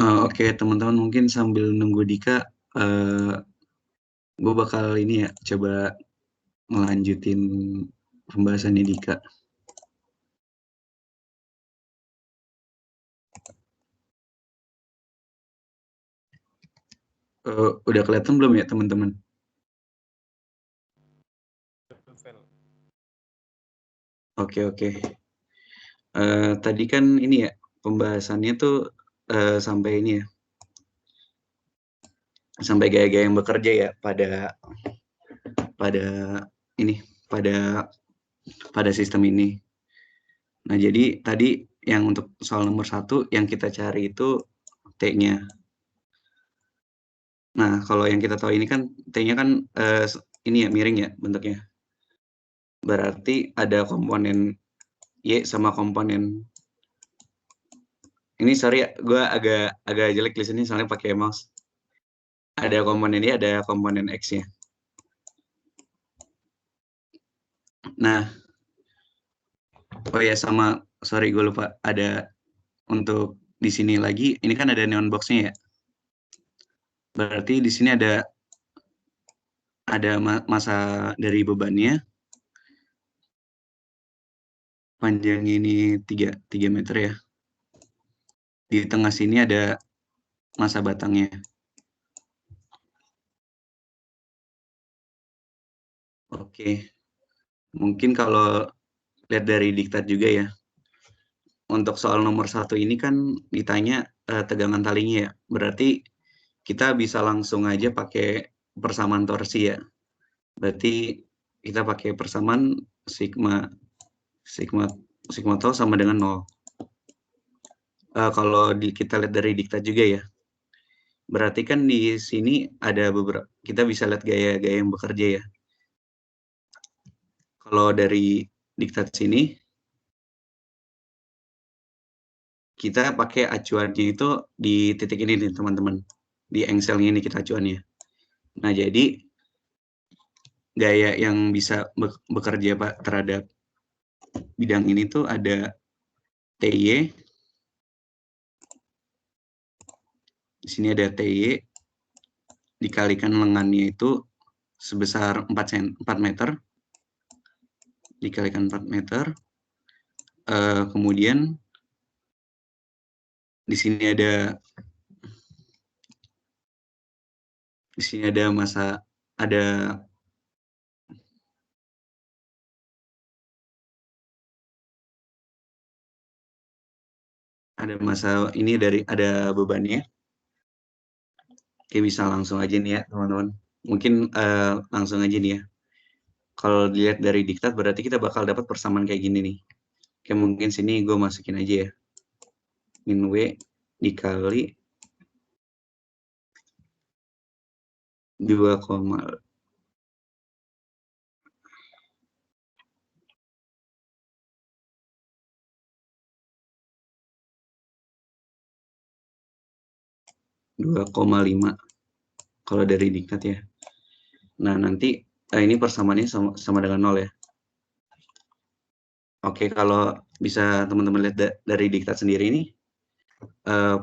Oke, teman-teman mungkin sambil nunggu Dika, gue bakal ini ya, coba ngelanjutin pembahasannya Dika. Udah kelihatan belum ya teman-teman? Oke. Tadi kan ini ya, pembahasannya tuh sampai ini ya, sampai gaya-gaya yang bekerja ya pada ini, pada sistem ini. Nah, jadi tadi yang untuk soal nomor 1 yang kita cari itu T-nya. Nah, kalau yang kita tahu ini kan T-nya kan ini ya miring ya bentuknya. Berarti ada komponen Y sama komponen ini, sorry ya, gue agak jelek di sini soalnya pakai mouse. Ada komponen Y, ada komponen X-nya. Nah, oh ya sama, sorry gue lupa, ada untuk di sini lagi, ini kan ada neon box-nya ya. Berarti di sini ada masa dari bebannya, panjangnya ini 3 meter ya. Di tengah sini ada masa batangnya. Oke, mungkin kalau lihat dari diktat juga ya, untuk soal nomor 1 ini kan ditanya tegangan talinya ya. Berarti kita bisa langsung aja pakai persamaan torsi ya. Berarti kita pakai persamaan sigma sigma sigma tau sama dengan 0. Kalau kita lihat dari diktat juga ya. Berarti kan di sini ada beberapa, kita bisa lihat gaya-gaya yang bekerja ya. Kalau dari diktat sini, kita pakai acuannya itu di titik ini nih teman-teman. Di engselnya ini kita acuannya. Nah, jadi gaya yang bisa bekerja Pak terhadap bidang ini tuh ada TY. Di sini ada TY dikalikan lengannya itu sebesar 4 meter. Dikalikan 4 meter. Kemudian di sini ada masa, ada masa ini dari ada bebannya. Oke, bisa langsung aja nih ya teman-teman. Mungkin langsung aja nih ya. Kalau dilihat dari diktat berarti kita bakal dapat persamaan kayak gini nih. Oke, mungkin sini gue masukin aja ya. Min W dikali 2, lima kalau dari diktat ya. Nah, nanti ini persamaannya sama dengan 0 ya. Oke, kalau bisa teman-teman lihat dari diktat sendiri ini,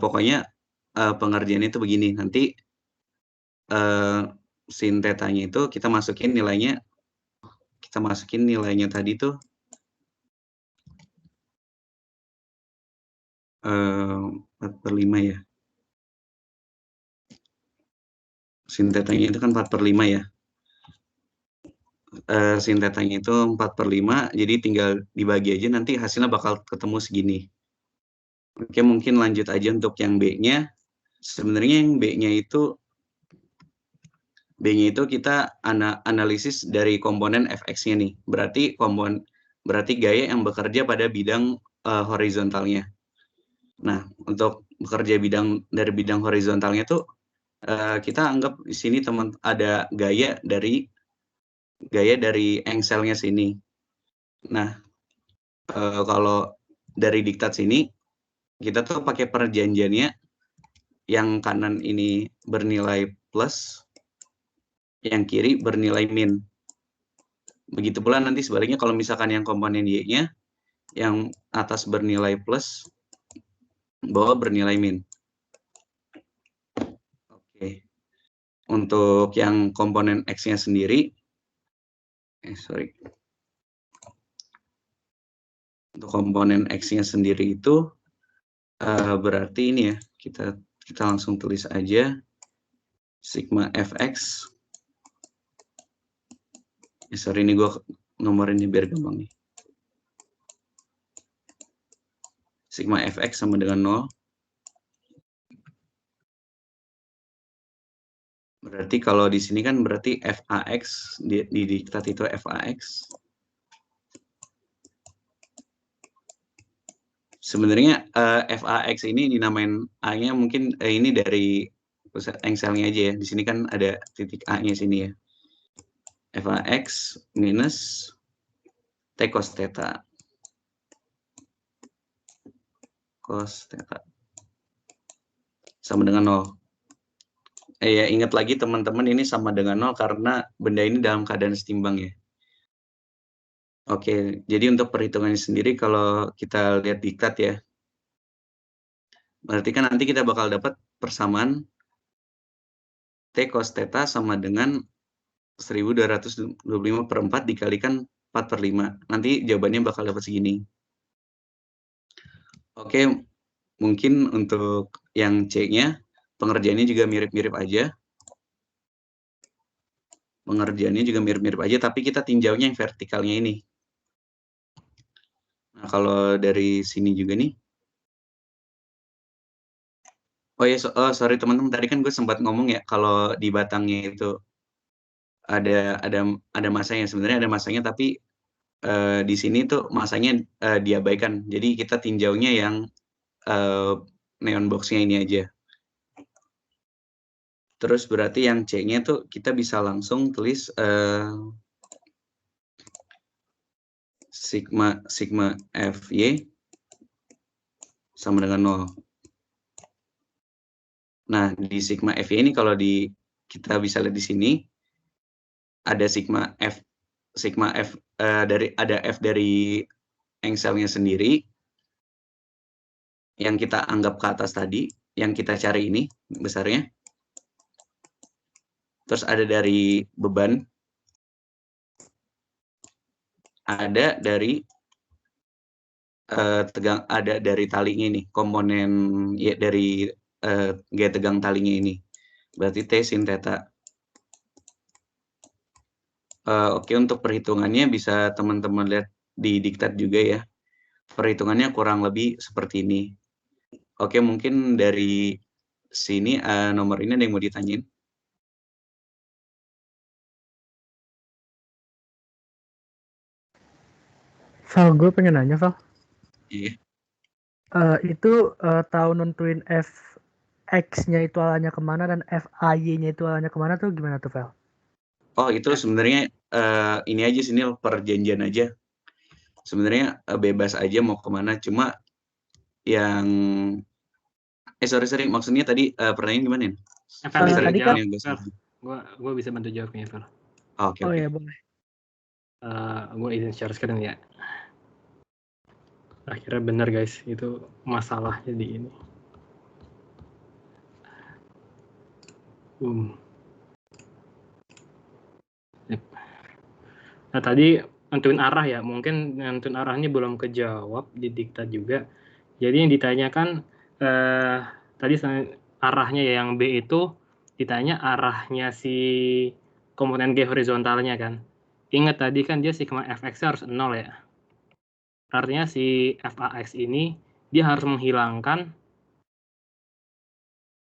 pokoknya pengerjaannya itu begini. Nanti sin tetanya itu kita masukin nilainya tadi tuh 4/5 ya. Sin tetanya itu kan 4/5 ya. Sin tetanya itu 4/5, jadi tinggal dibagi aja nanti hasilnya bakal ketemu segini. Oke, mungkin lanjut aja untuk yang B-nya. Sebenarnya yang B-nya itu kita analisis dari komponen fx-nya nih. Berarti gaya yang bekerja pada bidang horizontalnya. Nah, untuk bekerja dari bidang horizontalnya tuh kita anggap di sini ada gaya dari engselnya sini. Nah, kalau dari diktat sini kita tuh pakai perjanjiannya yang kanan ini bernilai plus, yang kiri bernilai min. Begitu pula nanti sebaliknya kalau misalkan yang komponen Y-nya yang atas bernilai plus, bawah bernilai min. Untuk yang komponen X-nya sendiri, untuk komponen X-nya sendiri itu berarti ini ya, kita langsung tulis aja sigma fx. Ini gue nomorinnya biar gampang nih. Sigma fx sama dengan 0. Berarti kalau di sini kan berarti fax, di diktat itu fax. Sebenarnya fax ini dinamain A-nya mungkin ini dari pusat engselnya aja ya. Di sini kan ada titik A-nya sini ya. fax minus t cos theta. Cos theta sama dengan 0. Ya, ingat lagi teman-teman, ini sama dengan 0 karena benda ini dalam keadaan setimbang ya. Oke, jadi untuk perhitungannya sendiri kalau kita lihat diktat ya, berarti kan nanti kita bakal dapat persamaan T cos theta sama dengan 1225 per 4 dikalikan 4 per 5. Nanti jawabannya bakal dapat segini. Oke, mungkin untuk yang C-nya, pengerjaannya juga mirip-mirip aja. Tapi kita tinjaunya yang vertikalnya ini. Nah, kalau dari sini juga nih. Oh ya, sorry teman-teman, tadi kan gue sempat ngomong ya, kalau di batangnya itu ada masanya. Sebenarnya ada masanya, tapi di sini tuh masanya diabaikan. Jadi kita tinjaunya yang neon box-nya ini aja. Terus berarti yang C-nya tuh kita bisa langsung tulis sigma Fy sama dengan 0. Nah, di sigma Fy ini kalau kita bisa lihat di sini ada sigma F ada F dari engselnya sendiri yang kita anggap ke atas tadi, yang kita cari ini besarnya. Terus ada dari beban, ada dari ada dari talinya ini, komponen ya dari gaya tegang talinya ini. Berarti T sin theta. Oke, untuk perhitungannya bisa teman-teman lihat di diktat juga ya. Perhitungannya kurang lebih seperti ini. Oke, mungkin dari sini nomor ini ada yang mau ditanyain? Val, gue pengen nanya, Val. Iya. Itu tahu nentuin X-nya itu arahnya kemana dan FAY-nya itu arahnya kemana tuh gimana tuh, Val? Oh, itu sebenarnya ini aja sini perjanjian aja. Sebenarnya bebas aja mau kemana, cuma yang sorry, maksudnya tadi pertanyaan gimana ya? Tadi kan gue bisa bantu jawabnya, Val. Oke. ya boleh. Gue izin share screen ya. Akhirnya benar guys, itu masalahnya di ini. Yep. Nah tadi nentuin arah ya, mungkin nentuin arahnya belum kejawab di diktat juga. Jadi yang ditanyakan tadi arahnya ya, yang B itu ditanya arahnya si komponen G horizontalnya kan. Ingat tadi kan dia sigma fx harus 0 ya. Artinya si fax ini dia harus menghilangkan,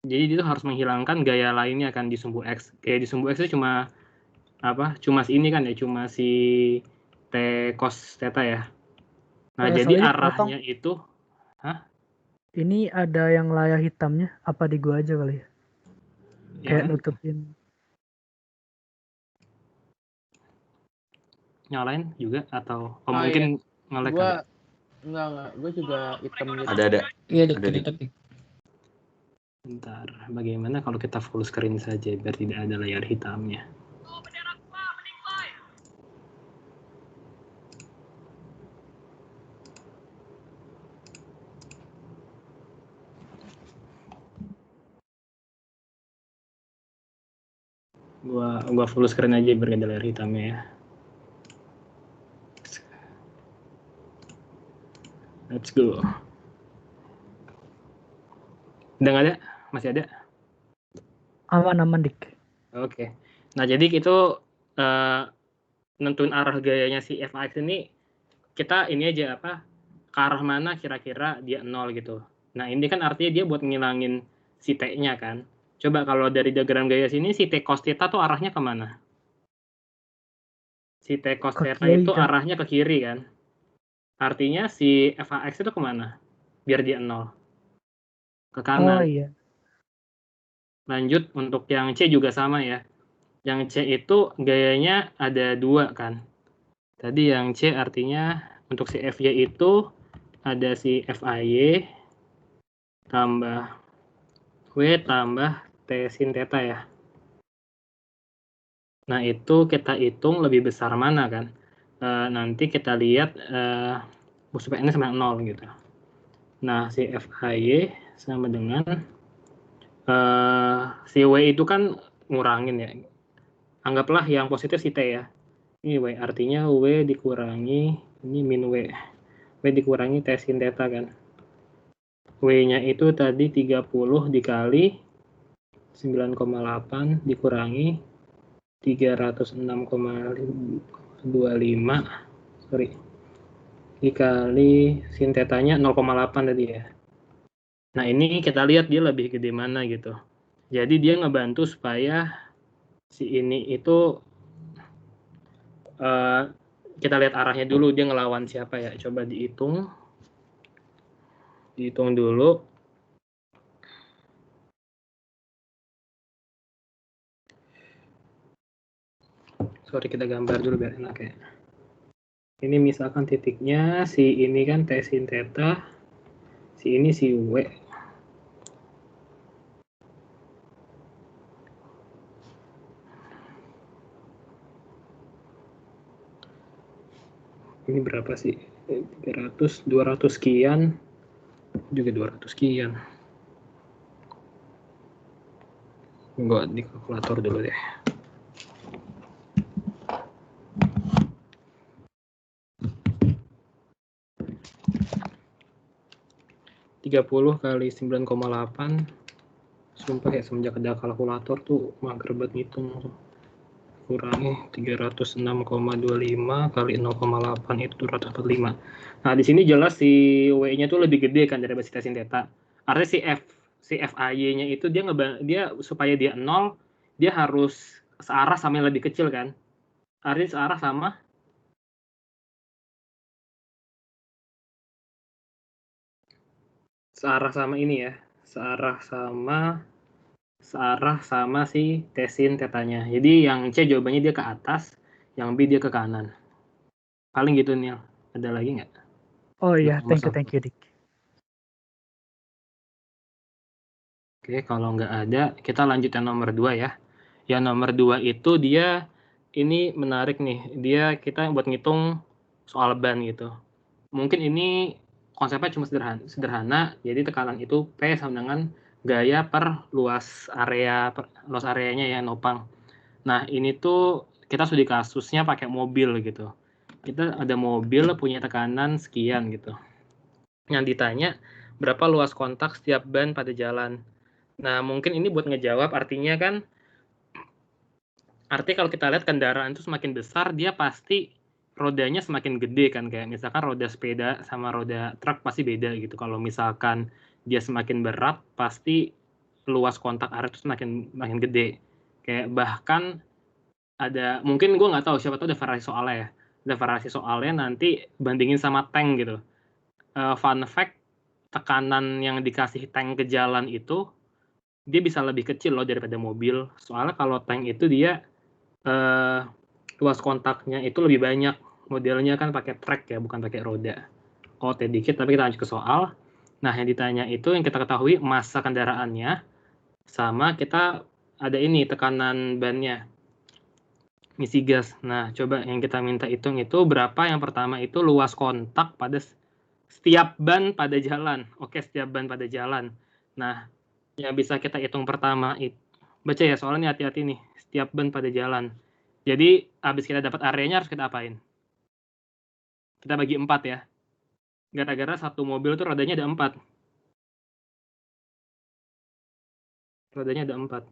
jadi dia harus menghilangkan gaya lainnya kan di sumbu X. Gaya di sumbu X itu cuma apa? Cuma si ini kan ya, cuma si T cos theta ya. Nah, jadi arahnya itu ini ada yang layar hitamnya, apa di gua aja kali ya? Kayak nutupin. Nyalain juga atau mungkin nge-lag kali? Enggak, gue juga hitam gitu. Ada. Iya, detik. Bentar, bagaimana kalau kita full screen saja biar tidak ada layar hitamnya? Gua full screen aja biar ada layar hitamnya ya. Let's go. Udah nggak ada? Masih ada? Aman dik. Oke. Nah, jadi itu nentuin arah gayanya si FAX ini, kita ini aja ke arah mana kira-kira dia 0 gitu. Nah, ini kan artinya dia buat ngilangin si T-nya kan. Coba kalau dari diagram gaya sini, si T cos theta tuh arahnya kemana? Si T cos Ke theta kiri itu kan? arahnya ke kiri kan. Artinya si FAX itu kemana? Biar dia 0. Ke kanan. Oh iya. Lanjut untuk yang C juga sama ya. Yang C itu gayanya ada 2 kan. Tadi yang C artinya untuk si FY itu ada si FAY tambah W tambah T sin theta ya. Nah, itu kita hitung lebih besar mana kan. Nanti kita lihat supaya ini sama 0 gitu. Nah, si FAY sama dengan si W itu kan ngurangin ya. Anggaplah yang positif si T ya. Ini W artinya W dikurangi, ini min W. W dikurangi T sin theta kan. W-nya itu tadi 30 dikali 9,8 dikurangi 306,25 dikali sin tetanya 0,8 tadi ya. Nah, ini kita lihat dia lebih gede mana gitu. Jadi dia ngebantu supaya si ini itu kita lihat arahnya dulu, dia ngelawan siapa ya. Coba dihitung dulu. Sorry, kita gambar dulu biar enak ya. Ini misalkan titiknya si ini kan T sin theta, si ini si W. Ini berapa sih? 300, 200 sekian, juga 200 sekian. Gue di kalkulator dulu deh. (30 kali 9,8). Sumpah ya, semenjak ada kalkulator tuh mager banget ngitung. Kurangi 306,25 kali 0,8 itu 245. Nah, di sini jelas si W-nya tuh lebih gede kan dari sin theta. Artinya si FAY-nya itu dia supaya dia 0, dia harus searah sama yang lebih kecil kan. Artinya searah sama ini ya. Searah sama si T sin tetanya. Jadi yang C jawabannya dia ke atas, yang B dia ke kanan. Paling gitu, Nil. Ada lagi nggak? Oh iya, thank you dik. Oke, kalau nggak ada, kita lanjut yang nomor 2 ya. Yang nomor 2 itu dia, ini menarik nih. Kita buat ngitung soal ban gitu. Mungkin ini konsepnya cuma sederhana. Jadi tekanan itu P sama dengan gaya per luas areanya yang nopang. Nah, ini tuh kita studi kasusnya pakai mobil gitu. Kita ada mobil punya tekanan sekian gitu. Yang ditanya berapa luas kontak setiap ban pada jalan. Nah, mungkin ini buat ngejawab, artinya kalau kita lihat kendaraan itu semakin besar, dia pasti rodanya semakin gede kan. Kayak misalkan roda sepeda sama roda truk pasti beda gitu. Kalau misalkan dia semakin berat, pasti luas kontak area itu semakin gede. Kayak bahkan mungkin gue nggak tahu, siapa tahu ada variasi soalnya ya. Ada variasi soalnya nanti bandingin sama tank gitu. Fun fact, tekanan yang dikasih tank ke jalan itu dia bisa lebih kecil loh daripada mobil. Soalnya kalau tank itu dia luas kontaknya itu lebih banyak. Modelnya kan pakai track ya, bukan pakai roda. Dikit, tapi kita lanjut ke soal. Nah, yang ditanya itu yang kita ketahui massa kendaraannya, sama kita ada ini tekanan bannya, ngisi gas. Nah, coba yang kita minta hitung itu berapa. Yang pertama itu luas kontak pada setiap ban pada jalan. Oke, setiap ban pada jalan. Nah, yang bisa kita hitung pertama itu Baca ya, soalnya hati-hati nih, setiap ban pada jalan. Jadi, habis kita dapat areanya harus kita apain? Kita bagi 4 ya. Gara-gara satu mobil tuh rodanya ada 4. Rodanya ada 4.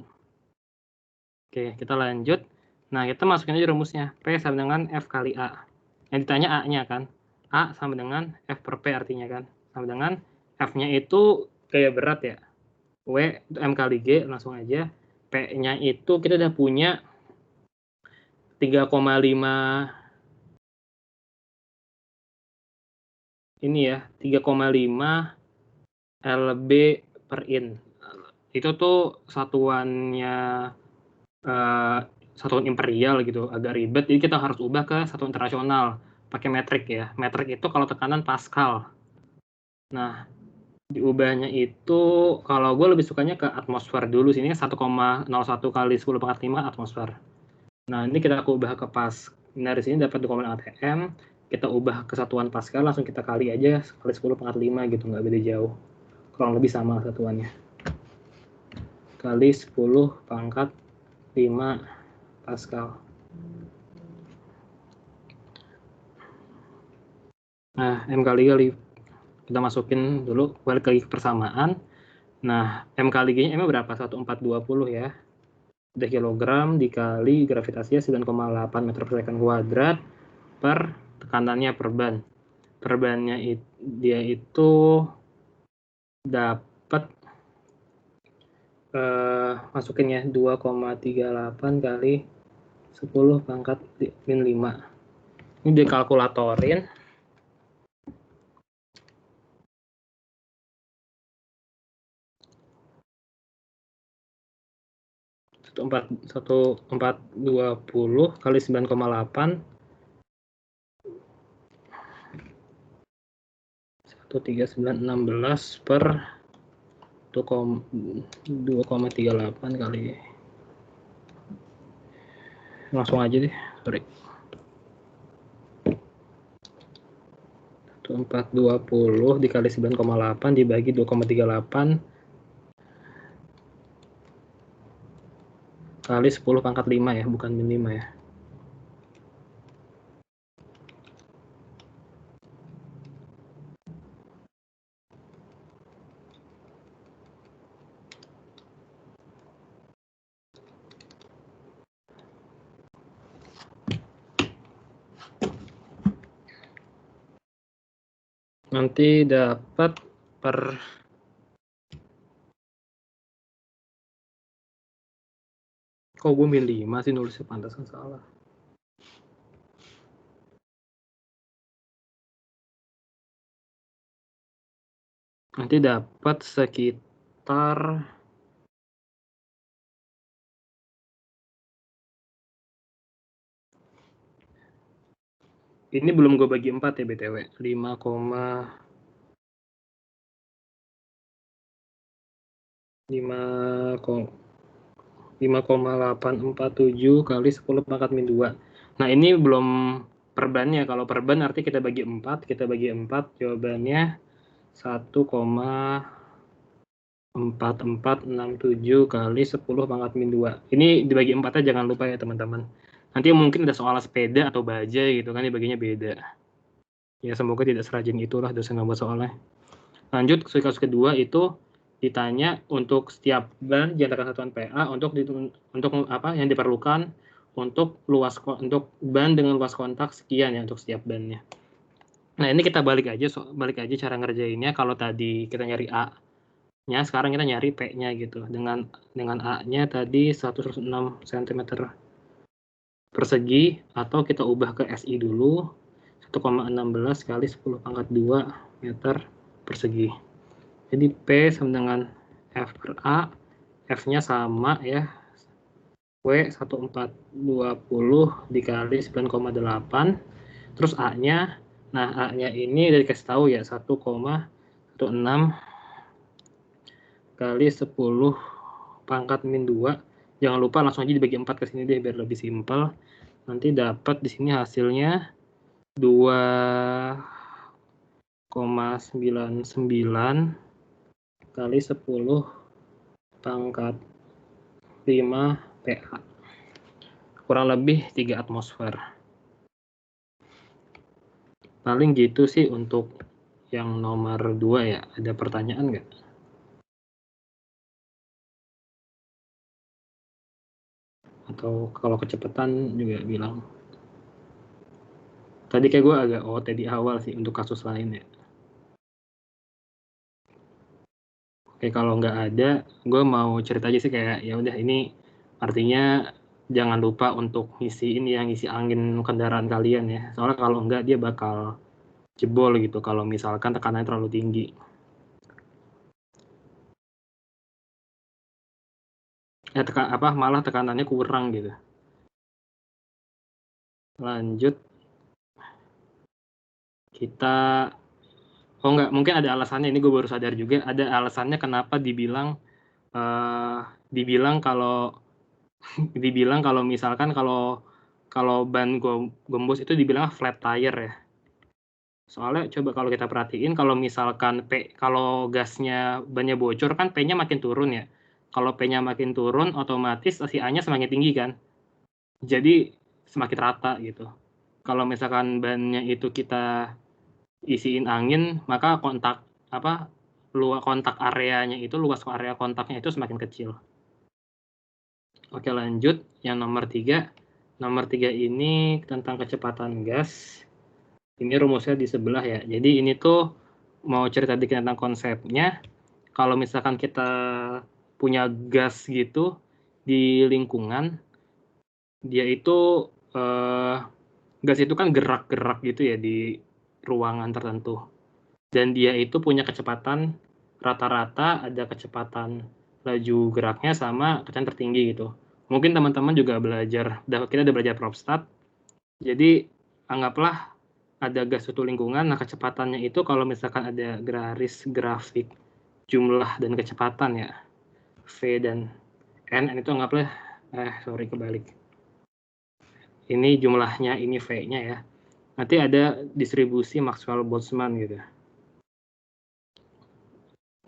Oke, kita lanjut. Nah, kita masukin aja rumusnya. P sama dengan F kali A. Yang ditanya A-nya kan. A sama dengan F per P artinya kan. Sama dengan F-nya itu kayak berat ya. W itu M kali G, langsung aja. P-nya itu kita udah punya 3,5 ini ya, 3,5 LB per in. Itu tuh satuannya satuan imperial gitu, agak ribet. Jadi kita harus ubah ke satuan internasional pakai metrik ya. Metrik itu kalau tekanan Pascal. Nah, diubahnya itu kalau gue lebih sukanya ke atmosfer dulu. Sini 1,01 kali 10 pangkat 5 atmosfer. Nah, ini kita ubah ke pas. Dari sini dapat 2,6 atm. Kita ubah ke satuan Pascal, langsung kita kali aja kali 10 pangkat 5 gitu, nggak beda jauh. Kurang lebih sama satuannya. Kali 10 pangkat 5 Pascal. Nah, M kali kita masukin dulu, balik lagi ke persamaan. Nah, M kali G-nya M berapa? 1420 ya. Udah kilogram dikali gravitasinya 9,8 meter per second kuadrat per tekanannya per ban. Per bannya dia itu dapat masukin ya 2,38 kali 10 pangkat min 5. Ini dikalkulatorin. 1420 kali 9,8 13916 per 2,38 kali, langsung aja deh, sorry, 1420 dikali 9,8 dibagi 2,38 kali 10 pangkat 5 ya, bukan min 5 ya. Nanti dapat per kok gue min 5 sih nulisnya, pantasan salah. Nanti dapat sekitar ini belum gue bagi 4 ya BTW, 5,847 kali 10 pangkat min 2. Nah, ini belum perbannya. Kalau perban arti kita bagi 4, jawabannya 1,4467 kali 10 pangkat min 2. Ini dibagi 4-nya jangan lupa ya teman-teman. Nanti mungkin ada soal sepeda atau baja gitu kan, dibaginya beda. Ya semoga tidak serajin itulah dosen yang buat soalnya. Lanjut kasus kedua itu ditanya untuk setiap ban diantarkan satuan PA untuk apa yang diperlukan untuk ban dengan luas kontak sekian ya untuk setiap bannya. Nah, ini kita balik aja cara ngerjainnya. Kalau tadi kita nyari A-nya, sekarang kita nyari P-nya gitu. Dengan A-nya tadi 106 cm persegi, atau kita ubah ke SI dulu, 1,16 kali 10 pangkat 2 meter persegi. Jadi P sama dengan F per A, F-nya sama ya, W 1420 dikali 9,8, terus A-nya, nah A-nya ini dari kasih tahu ya, 1,16 kali 10 pangkat min 2, jangan lupa langsung aja dibagi 4 ke sini deh biar lebih simpel. Nanti dapat di sini hasilnya 2,99 kali 10 pangkat 5 PA. Kurang lebih 3 atmosfer. Paling gitu sih untuk yang nomor 2 ya. Ada pertanyaan nggak? Atau kalau kecepatan juga bilang. Tadi kayak gue agak tadi awal sih untuk kasus lain ya. Oke, kalau nggak ada, gue mau cerita aja sih kayak ya udah ini artinya jangan lupa untuk ngisi angin kendaraan kalian ya. Soalnya kalau nggak dia bakal jebol gitu kalau misalkan tekanannya terlalu tinggi. Malah tekanannya kurang gitu. Lanjut. Kita mungkin ada alasannya, ini gue baru sadar juga ada alasannya kenapa dibilang kalau misalkan kalau ban gembos itu dibilang flat tire ya. Soalnya coba kalau kita perhatiin kalau misalkan kalau gasnya bannya bocor kan P-nya makin turun ya. Kalau P-nya makin turun otomatis si A-nya semakin tinggi kan. Jadi semakin rata gitu. Kalau misalkan bannya itu kita isiin angin, maka kontak areanya itu, luas area kontaknya itu semakin kecil. Oke, lanjut yang nomor 3. Nomor 3 ini tentang kecepatan gas. Ini rumusnya di sebelah ya. Jadi ini tuh mau cerita dikit tentang konsepnya. Kalau misalkan kita punya gas gitu di lingkungan, dia itu gas itu kan gerak-gerak gitu ya di ruangan tertentu. Dan dia itu punya kecepatan rata-rata, ada kecepatan laju geraknya sama kecepatan tertinggi gitu. Mungkin teman-teman juga kita udah belajar PropStat. Jadi anggaplah ada gas suatu lingkungan, nah kecepatannya itu kalau misalkan ada garis grafik jumlah dan kecepatan ya, V dan N itu anggaplah, kebalik. Ini jumlahnya, ini V-nya ya. Nanti ada distribusi Maxwell-Boltzmann gitu.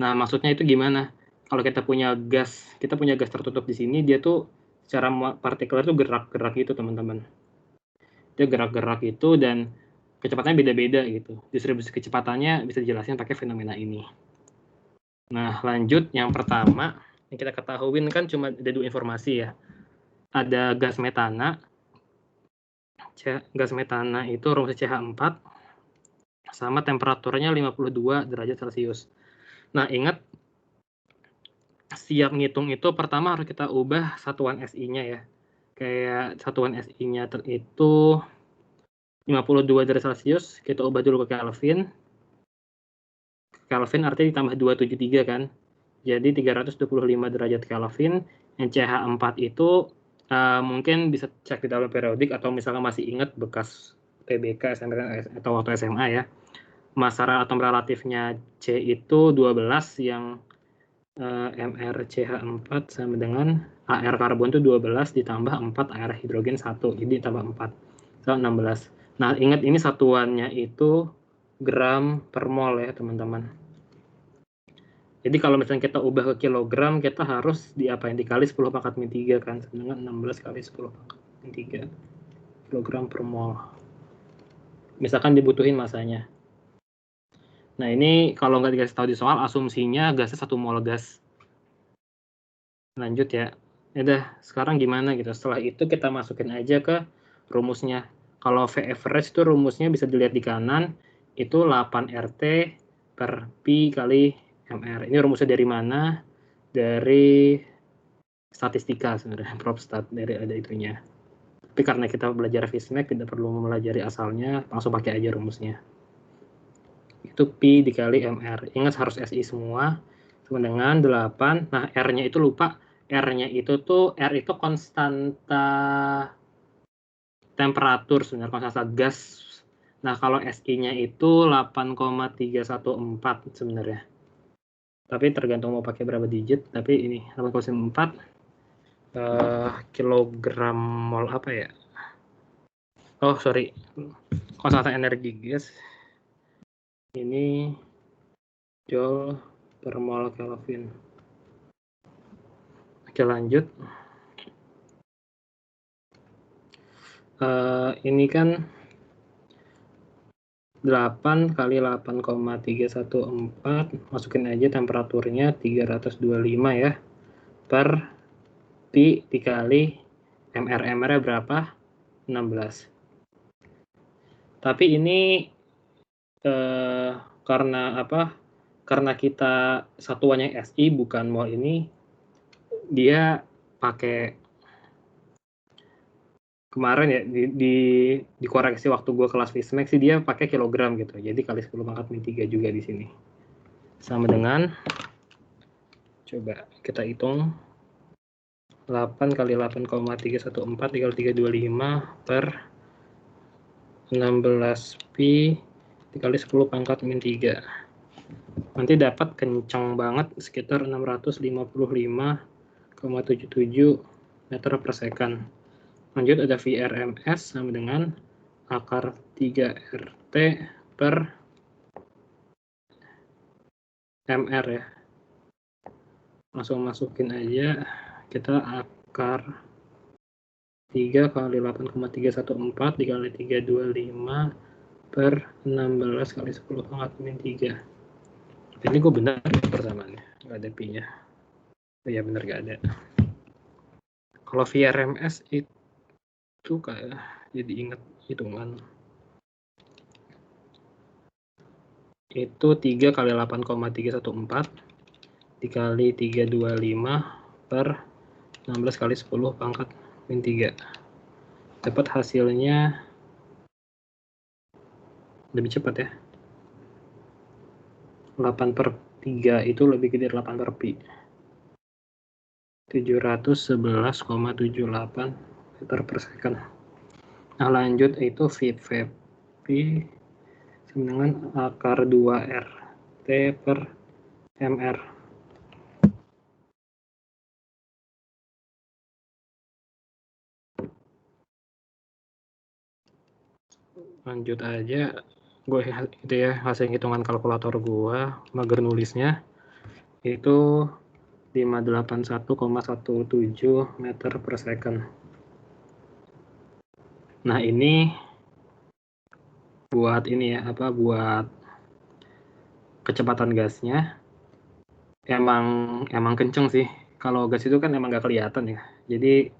Nah, maksudnya itu gimana? Kalau kita punya gas tertutup di sini, dia tuh secara partikeler tuh gerak-gerak gitu, teman-teman. Dia gerak-gerak itu dan kecepatannya beda-beda gitu. Distribusi kecepatannya bisa dijelasin pakai fenomena ini. Nah, lanjut yang pertama, yang kita ketahuin kan cuma ada 2 informasi ya. Ada gas metana. Gas metana itu rumusnya CH4 sama temperaturnya 52 derajat Celcius. Nah, ingat siap ngitung itu pertama harus kita ubah satuan SI-nya ya. Kayak satuan SI-nya itu 52 derajat Celcius, kita ubah dulu ke Kelvin. Kelvin artinya ditambah 273 kan. Jadi 325 derajat Kelvin. Yang CH4 itu mungkin bisa cek di tabel periodik atau misalnya masih ingat bekas PBK atau waktu SMA ya. Massa atom relatifnya C itu 12 yang MrCH4 sama dengan AR karbon itu 12 ditambah 4 AR hidrogen 1. Jadi tambah 4. So, 16. Nah, ingat ini satuannya itu gram per mol ya, teman-teman. Jadi kalau misalnya kita ubah ke kilogram, kita harus dikali 10 pangkat min 3 kan. Dengan 16 kali 10 pangkat min 3 kilogram per mol. Misalkan dibutuhin masanya. Nah, ini kalau nggak dikasih tahu di soal, asumsinya gasnya 1 mol gas. Lanjut ya. Udah, sekarang gimana gitu. Setelah itu kita masukin aja ke rumusnya. Kalau V average itu rumusnya bisa dilihat di kanan. Itu 8 RT per Pi kali MR. Ini rumusnya dari mana? Dari statistika sebenarnya, PropStat, dari ada itunya. Tapi karena kita belajar Fismek, tidak perlu mempelajari asalnya, langsung pakai aja rumusnya. Itu Pi dikali MR. Ingat harus SI semua. Sama dengan 8. Nah, R-nya itu lupa. R-nya itu R itu konstanta temperatur sebenarnya, konstanta gas. Nah, kalau SI-nya itu 8,314 sebenarnya. Tapi tergantung mau pakai berapa digit. Tapi ini 8,4 kilogram mol apa ya? Oh, sorry. Konstanta energi gas. Ini joule per mol Kelvin. Oke, lanjut. Ini kan 8 kali 8,314, masukin aja temperaturnya 325 ya, per Pi dikali MR-nya berapa? 16. Tapi ini karena apa? Karena kita satuannya SI bukan mol ini, dia pakai kemarin ya dikoreksi waktu gue kelas Fismek sih dia pakai kilogram gitu. Jadi kali 10⁻³ juga di sini. Sama dengan, coba kita hitung, 8 kali 8,314 dikali 325 per 16 Pi dikali 10⁻⁻3. Nanti dapat kencang banget sekitar 655,77 meter per second. Lanjut ada VRMS sama dengan akar 3 RT per MR ya. Langsung masukin aja, kita akar 3 kali 8,314 dikali 325 per 16 kali 10⁻⁻3. Ini gue benar persamaannya, nggak ada pi-nya. Oh ya benar nggak ada. Kalau VRMS itu kayak jadi ingat hitungan. Itu 3 kali 8,314 dikali 325 per 16 kali 10⁻⁻3. Dapat hasilnya lebih cepat ya. 8/3 itu lebih gede dari 8/pi. 711,78 meter per second. Nah lanjut itu VP sama dengan akar 2 RT per MR. Lanjut aja, gue itu ya hasil hitungan kalkulator gue, mager nulisnya itu 581,17 meter per second. Nah ini buat ini ya, buat kecepatan gasnya emang kenceng sih. Kalau gas itu kan emang nggak kelihatan ya, jadi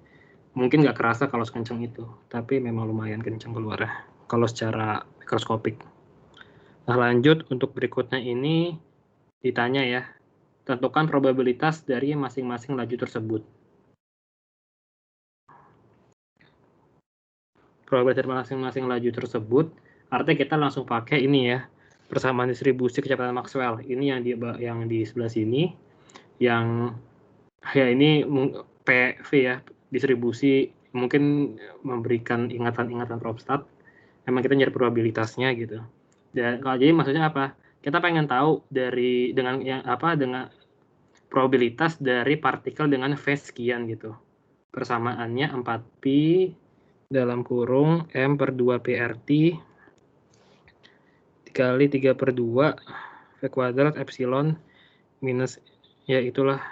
mungkin nggak kerasa kalau sekenceng itu, tapi memang lumayan kenceng keluarnya kalau secara mikroskopik. Nah lanjut untuk berikutnya ini ditanya ya, tentukan probabilitas dari masing-masing laju tersebut. Probabilitas dari masing-masing laju tersebut, artinya kita langsung pakai ini ya, persamaan distribusi kecepatan Maxwell. Ini yang di sebelah sini, yang ya ini PV ya, distribusi, mungkin memberikan ingatan-ingatan Probstat. Emang kita nyari probabilitasnya gitu. Dan kalau jadi maksudnya apa? Kita pengen tahu dengan probabilitas dari partikel dengan phase sekian gitu. Persamaannya 4pi dalam kurung M/2PRT dikali 3/2 V kuadrat epsilon minus ya itulah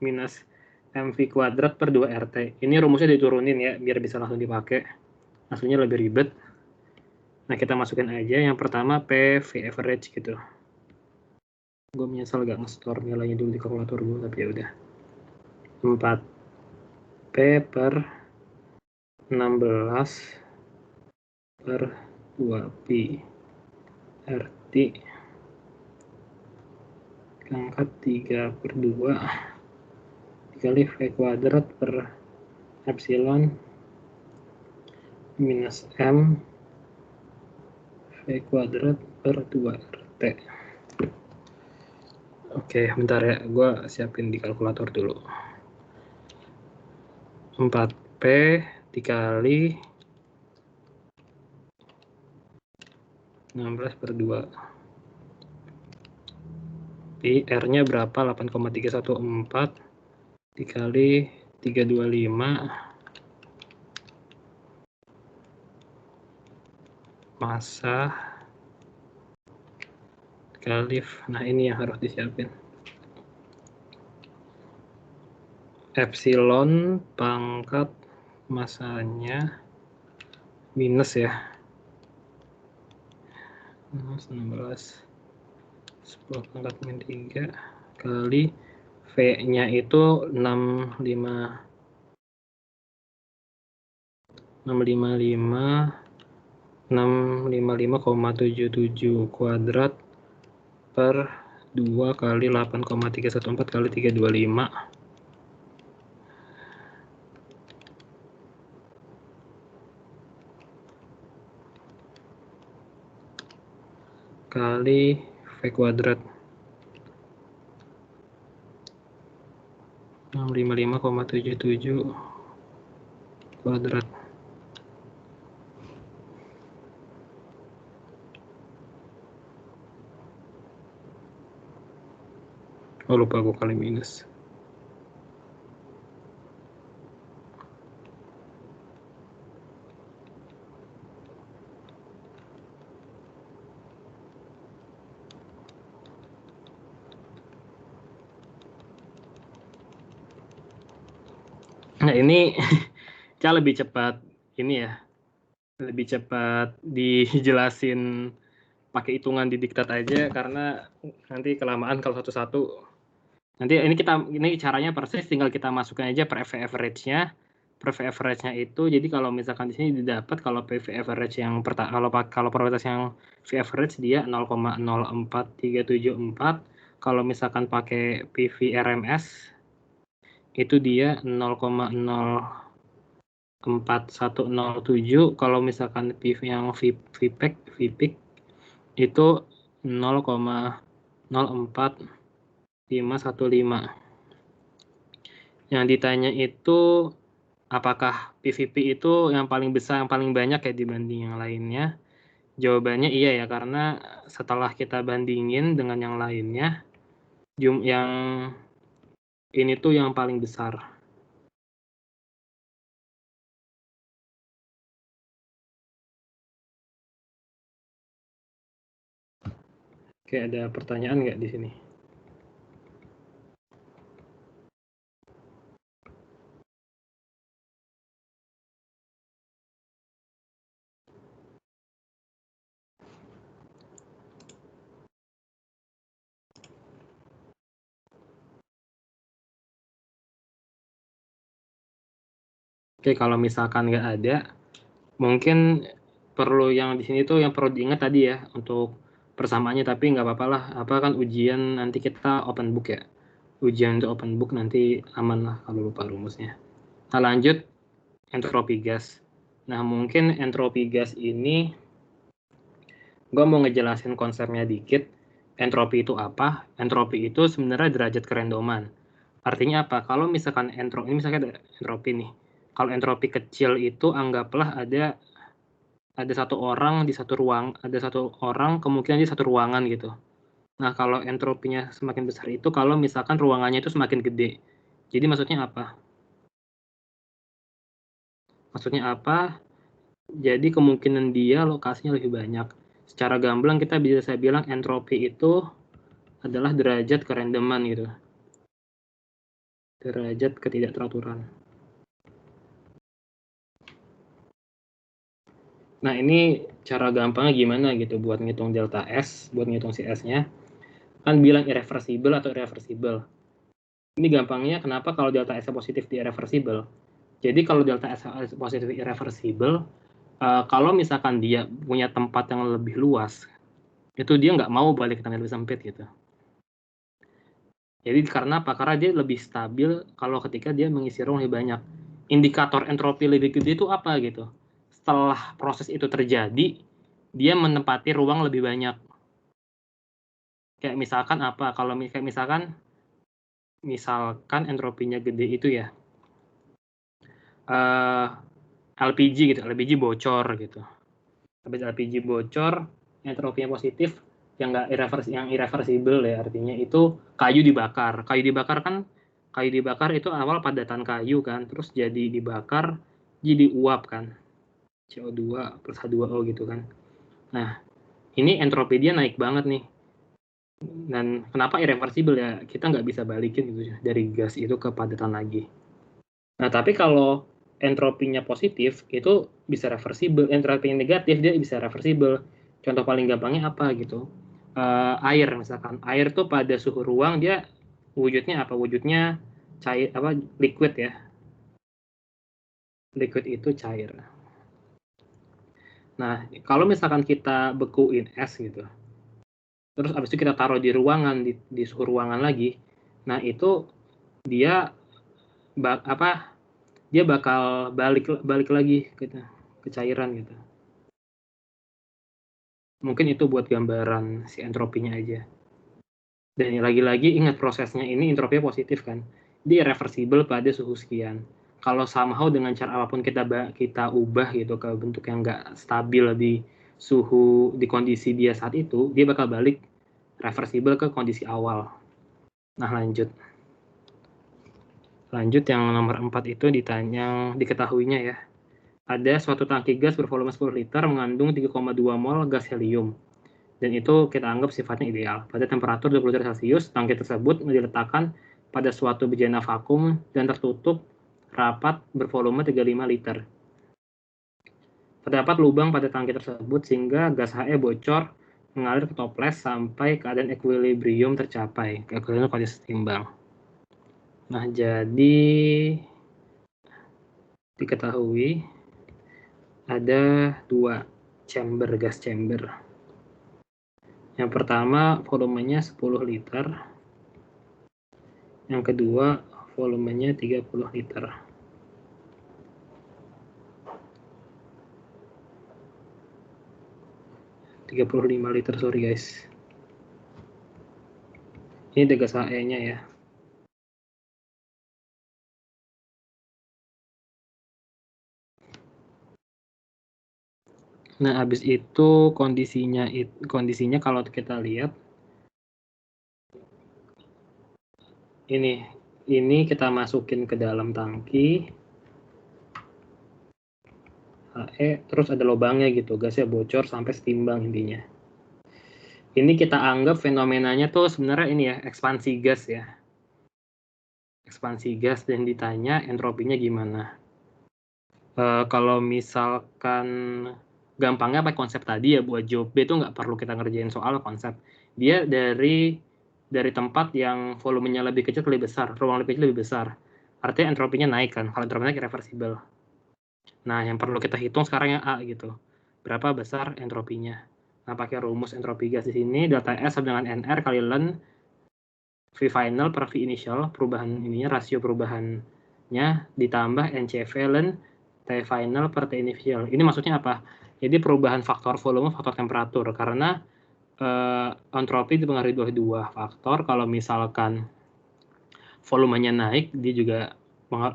minus MV kuadrat per 2RT. Ini rumusnya diturunin ya biar bisa langsung dipakai. Aslinya lebih ribet. Nah kita masukin aja yang pertama PV average gitu. Gue menyesal gak nge-store nilainya dulu di kalkulator gue, tapi ya udah. 4P per 16 per 2pi RT angkat 3/2 dikali V kuadrat per epsilon minus M V kuadrat per 2RT. Oke, bentar ya, gue siapin di kalkulator dulu. 4P dikali 16/2. Pi R-nya berapa? 8,314 dikali 325 massa kali, nah ini yang harus disiapin, epsilon pangkat massanya minus ya. 16 10 pangkat min 3 kali V-nya itu 655,77 kuadrat per 2 kali 8,314 kali 325 kali V kuadrat 655,77 kuadrat. Oh, lupa aku kali minus. Nah, ini cara lebih cepat ini ya. Lebih cepat dijelasin pakai hitungan di diktat aja karena nanti kelamaan kalau satu-satu. Nanti ini caranya persis tinggal kita masukkan aja per PV average-nya. Per PV average-nya itu jadi kalau misalkan di sini didapat kalau PV average yang kalau probabilitas yang V average dia 0,04374. Kalau misalkan pakai PV RMS itu dia 0,04107. Kalau misalkan PV yang VPEC itu 0,04515. Yang ditanya itu apakah PVP itu yang paling besar, yang paling banyak ya dibanding yang lainnya? Jawabannya iya ya, karena setelah kita bandingin dengan yang lainnya, yang ini tuh yang paling besar. Oke, ada pertanyaan nggak di sini? Oke, kalau misalkan nggak ada, mungkin perlu yang di sini tuh yang perlu diingat tadi ya untuk persamaannya, tapi nggak apa-apa lah. Apa kan ujian nanti kita open book ya. Ujian untuk open book nanti aman lah kalau lupa rumusnya. Nah, lanjut entropi gas. Nah, mungkin entropi gas ini gue mau ngejelasin konsepnya dikit. Entropi itu apa? Entropi itu sebenarnya derajat kerandoman. Artinya apa? Kalau misalkan ini misalkan ada entropi nih. Kalau entropi kecil itu anggaplah ada satu orang di satu ruang, ada satu orang kemungkinan di satu ruangan gitu. Nah, kalau entropinya semakin besar itu kalau misalkan ruangannya itu semakin gede. Jadi maksudnya apa? Maksudnya apa? Jadi kemungkinan dia lokasinya lebih banyak. Secara gamblang kita bisa bilang entropi itu adalah derajat kerandoman gitu. Derajat ketidakteraturan. Nah, ini cara gampangnya gimana gitu buat ngitung delta S, buat ngitung si S-nya. Kan bilang irreversible atau irreversible. Ini gampangnya kenapa kalau delta S positif di irreversible. Jadi kalau delta S positif irreversible, kalau misalkan dia punya tempat yang lebih luas, itu dia nggak mau balik ke tempat lebih sempit gitu. Jadi karena apa? Karena dia lebih stabil kalau ketika dia mengisi ruang lebih banyak. Indikator entropi lebih gede itu apa gitu? Setelah proses itu terjadi, dia menempati ruang lebih banyak. Kayak misalkan apa? Kalau kayak misalkan entropinya gede itu ya, LPG gitu, LPG bocor gitu. Habis LPG bocor, entropinya positif, yang irreversible ya, artinya itu kayu dibakar. Kayu dibakar itu awal padatan kayu kan, terus jadi dibakar, jadi uap kan, CO2 plus H2O gitu kan. Nah, ini entropi dia naik banget nih. Dan kenapa irreversible ya? Kita nggak bisa balikin gitu ya, dari gas itu ke padatan lagi. Nah, tapi kalau entropinya positif itu bisa reversible, entropinya negatif dia bisa reversible. Contoh paling gampangnya apa gitu? Air misalkan. Air tuh pada suhu ruang dia wujudnya apa? Wujudnya cair apa? Liquid ya. Liquid itu cair. Nah, kalau misalkan kita bekuin es gitu, terus abis itu kita taruh di ruangan, di suhu ruangan lagi, nah itu dia dia bakal balik lagi ke cairan gitu. Mungkin itu buat gambaran si entropinya aja. Dan lagi-lagi ingat prosesnya ini entropinya positif kan, dia reversible pada suhu sekian. Kalau somehow dengan cara apapun kita ubah gitu ke bentuk yang nggak stabil di suhu di kondisi dia saat itu, dia bakal balik reversible ke kondisi awal. Nah lanjut yang nomor 4 itu ditanya diketahuinya ya. Ada suatu tangki gas bervolume 10 liter mengandung 3,2 mol gas helium. Dan itu kita anggap sifatnya ideal. Pada temperatur 20 derajat Celcius, tangki tersebut diletakkan pada suatu bejana vakum dan tertutup rapat bervolume 35 liter. Terdapat lubang pada tangki tersebut sehingga gas HE bocor mengalir ke toples sampai keadaan equilibrium tercapai, equilibrium kondisi seimbang. Nah, jadi diketahui ada 2 chamber gas chamber. Yang pertama volumenya 10 liter. Yang kedua volumenya 30 liter. Liter, sorry guys. Ini ada gas HE-nya ya. Nah, habis itu kondisinya kalau kita lihat ini kita masukin ke dalam tangki HE, terus ada lubangnya gitu, gasnya bocor sampai setimbang intinya. Ini kita anggap fenomenanya tuh sebenarnya ini ya, ekspansi gas ya. Ekspansi gas dan ditanya entropinya gimana. Kalau misalkan gampangnya pakai konsep tadi ya, buat job B itu nggak perlu kita ngerjain soal konsep. Dia dari tempat yang volumenya lebih kecil ke lebih besar, ruang lebih kecil lebih besar. Artinya entropinya naik kan, kalau entropinya naik reversible. Nah, yang perlu kita hitung sekarang yang A gitu. Berapa besar entropinya? Nah, pakai rumus entropi gas di sini, delta S sama dengan NR kali ln V final per V initial, perubahan ininya, rasio perubahannya, ditambah NCV ln T final per T initial. Ini maksudnya apa? Jadi perubahan faktor volume, faktor temperatur. Karena entropi dipengaruhi oleh 2 faktor. Kalau misalkan volumenya naik, dia juga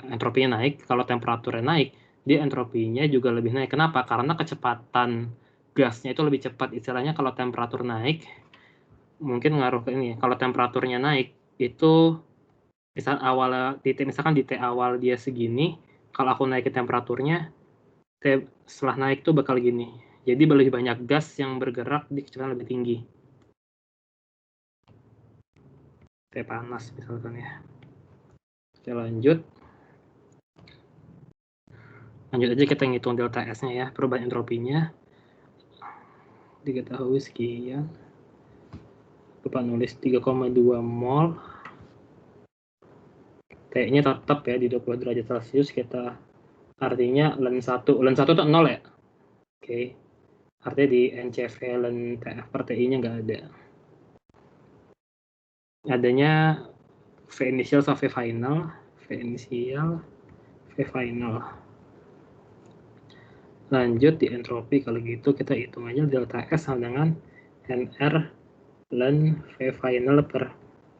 entropinya naik. Kalau temperaturnya naik, dia entropinya juga lebih naik. Kenapa? Karena kecepatan gasnya itu lebih cepat. Istilahnya kalau temperatur naik, mungkin ngaruh ke ini. Kalau temperaturnya naik, itu misalkan di T awal dia segini, kalau aku naikin temperaturnya, setelah naik tuh bakal gini. Jadi lebih banyak gas yang bergerak di kecepatan lebih tinggi. T panas misalkan ya. Oke, lanjut aja kita ngitung delta S-nya ya, perubahan entropinya. Diketahui sekian. Lupa nulis 3,2 mol. T-nya tetap ya di 20 derajat Celcius, kita artinya ln 1 itu 0 ya. Oke. Artinya di NCV ln TF per TI-nya nggak ada. Adanya V initial sama V final. V initial, V final. Lanjut di entropi, kalau gitu kita hitung aja delta S sama dengan NR ln V final per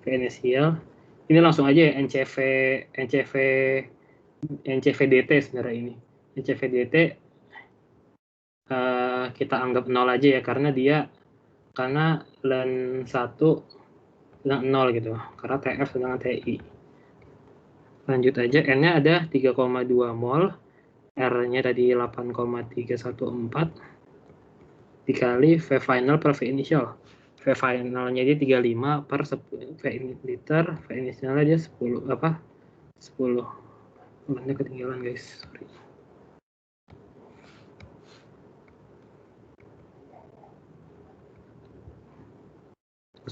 V initial. Ini langsung aja ya, NCV DT sebenarnya ini. NCV DT kita anggap 0 aja ya, karena ln 1 dengan 0 gitu, karena TF dengan TI. Lanjut aja, N-nya ada 3,2 mol, R-nya tadi 8,314 dikali V final per V initial. V finalnya dia 35 per V liter, V initialnya dia 10 Temannya ketinggalan guys, sorry.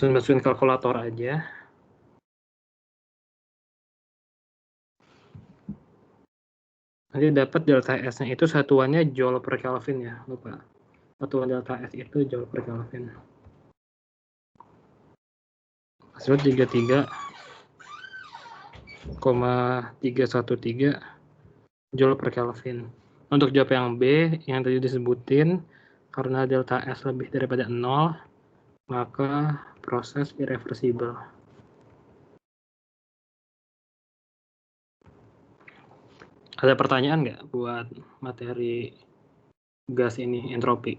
Masukin kalkulator aja. Nanti dapat delta S-nya itu satuannya joule per Kelvin ya, lupa. Satuan delta S itu joule per Kelvin. Hasil 33,313 joule per Kelvin. Untuk jawab yang B, yang tadi disebutin, karena delta S lebih daripada 0, maka proses irreversible. Ada pertanyaan nggak buat materi gas ini, entropi?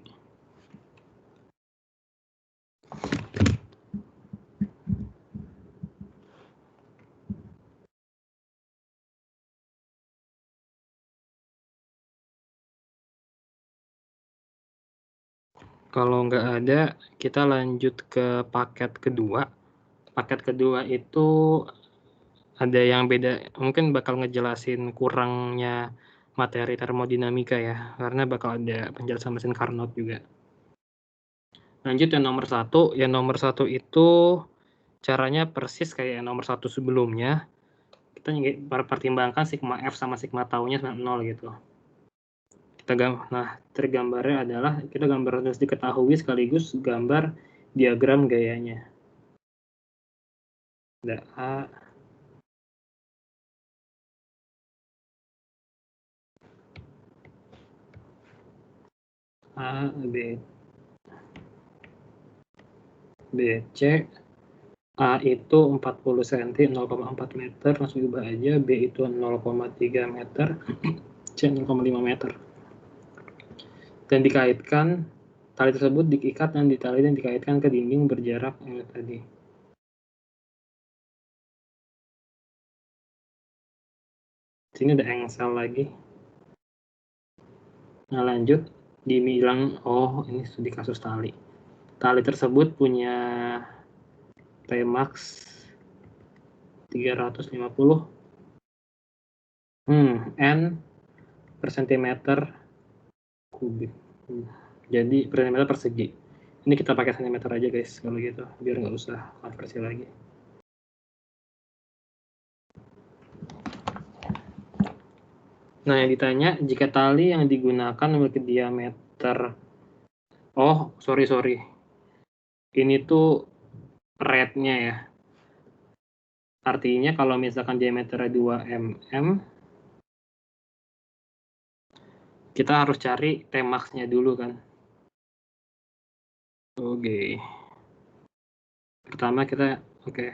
Kalau nggak ada, kita lanjut ke paket kedua. Paket kedua itu ada yang beda, mungkin bakal ngejelasin kurangnya materi termodinamika ya, karena bakal ada penjelasan mesin Carnot juga. Lanjut yang nomor 1. Yang nomor 1 itu caranya persis kayak yang nomor 1 sebelumnya. Kita pertimbangkan sigma F sama sigma tau-nya sama 0 gitu. Nah, tergambarnya adalah kita gambar harus diketahui sekaligus gambar diagram gayanya. Ada A, B, C. A itu 40 cm, 0,4 meter, langsung ubah aja. B itu 0,3 meter, C 0,5 meter. Dan dikaitkan, tali tersebut diikat dan ditali dan dikaitkan ke dinding berjarak yang tadi. Sini ada engsel lagi. Nah, lanjut dibilang, oh ini studi kasus tali. Tali tersebut punya Tmax 350 N per centimeter kubik. Jadi per centimeter persegi. Ini kita pakai centimeter aja guys kalau gitu, biar nggak usah konversi lagi. Nah, yang ditanya, jika tali yang digunakan memiliki diameter, oh sorry, ini tuh rate-nya ya. Artinya kalau misalkan diameternya 2 mm, kita harus cari Tmax-nya dulu kan. Oke. Pertama kita, oke.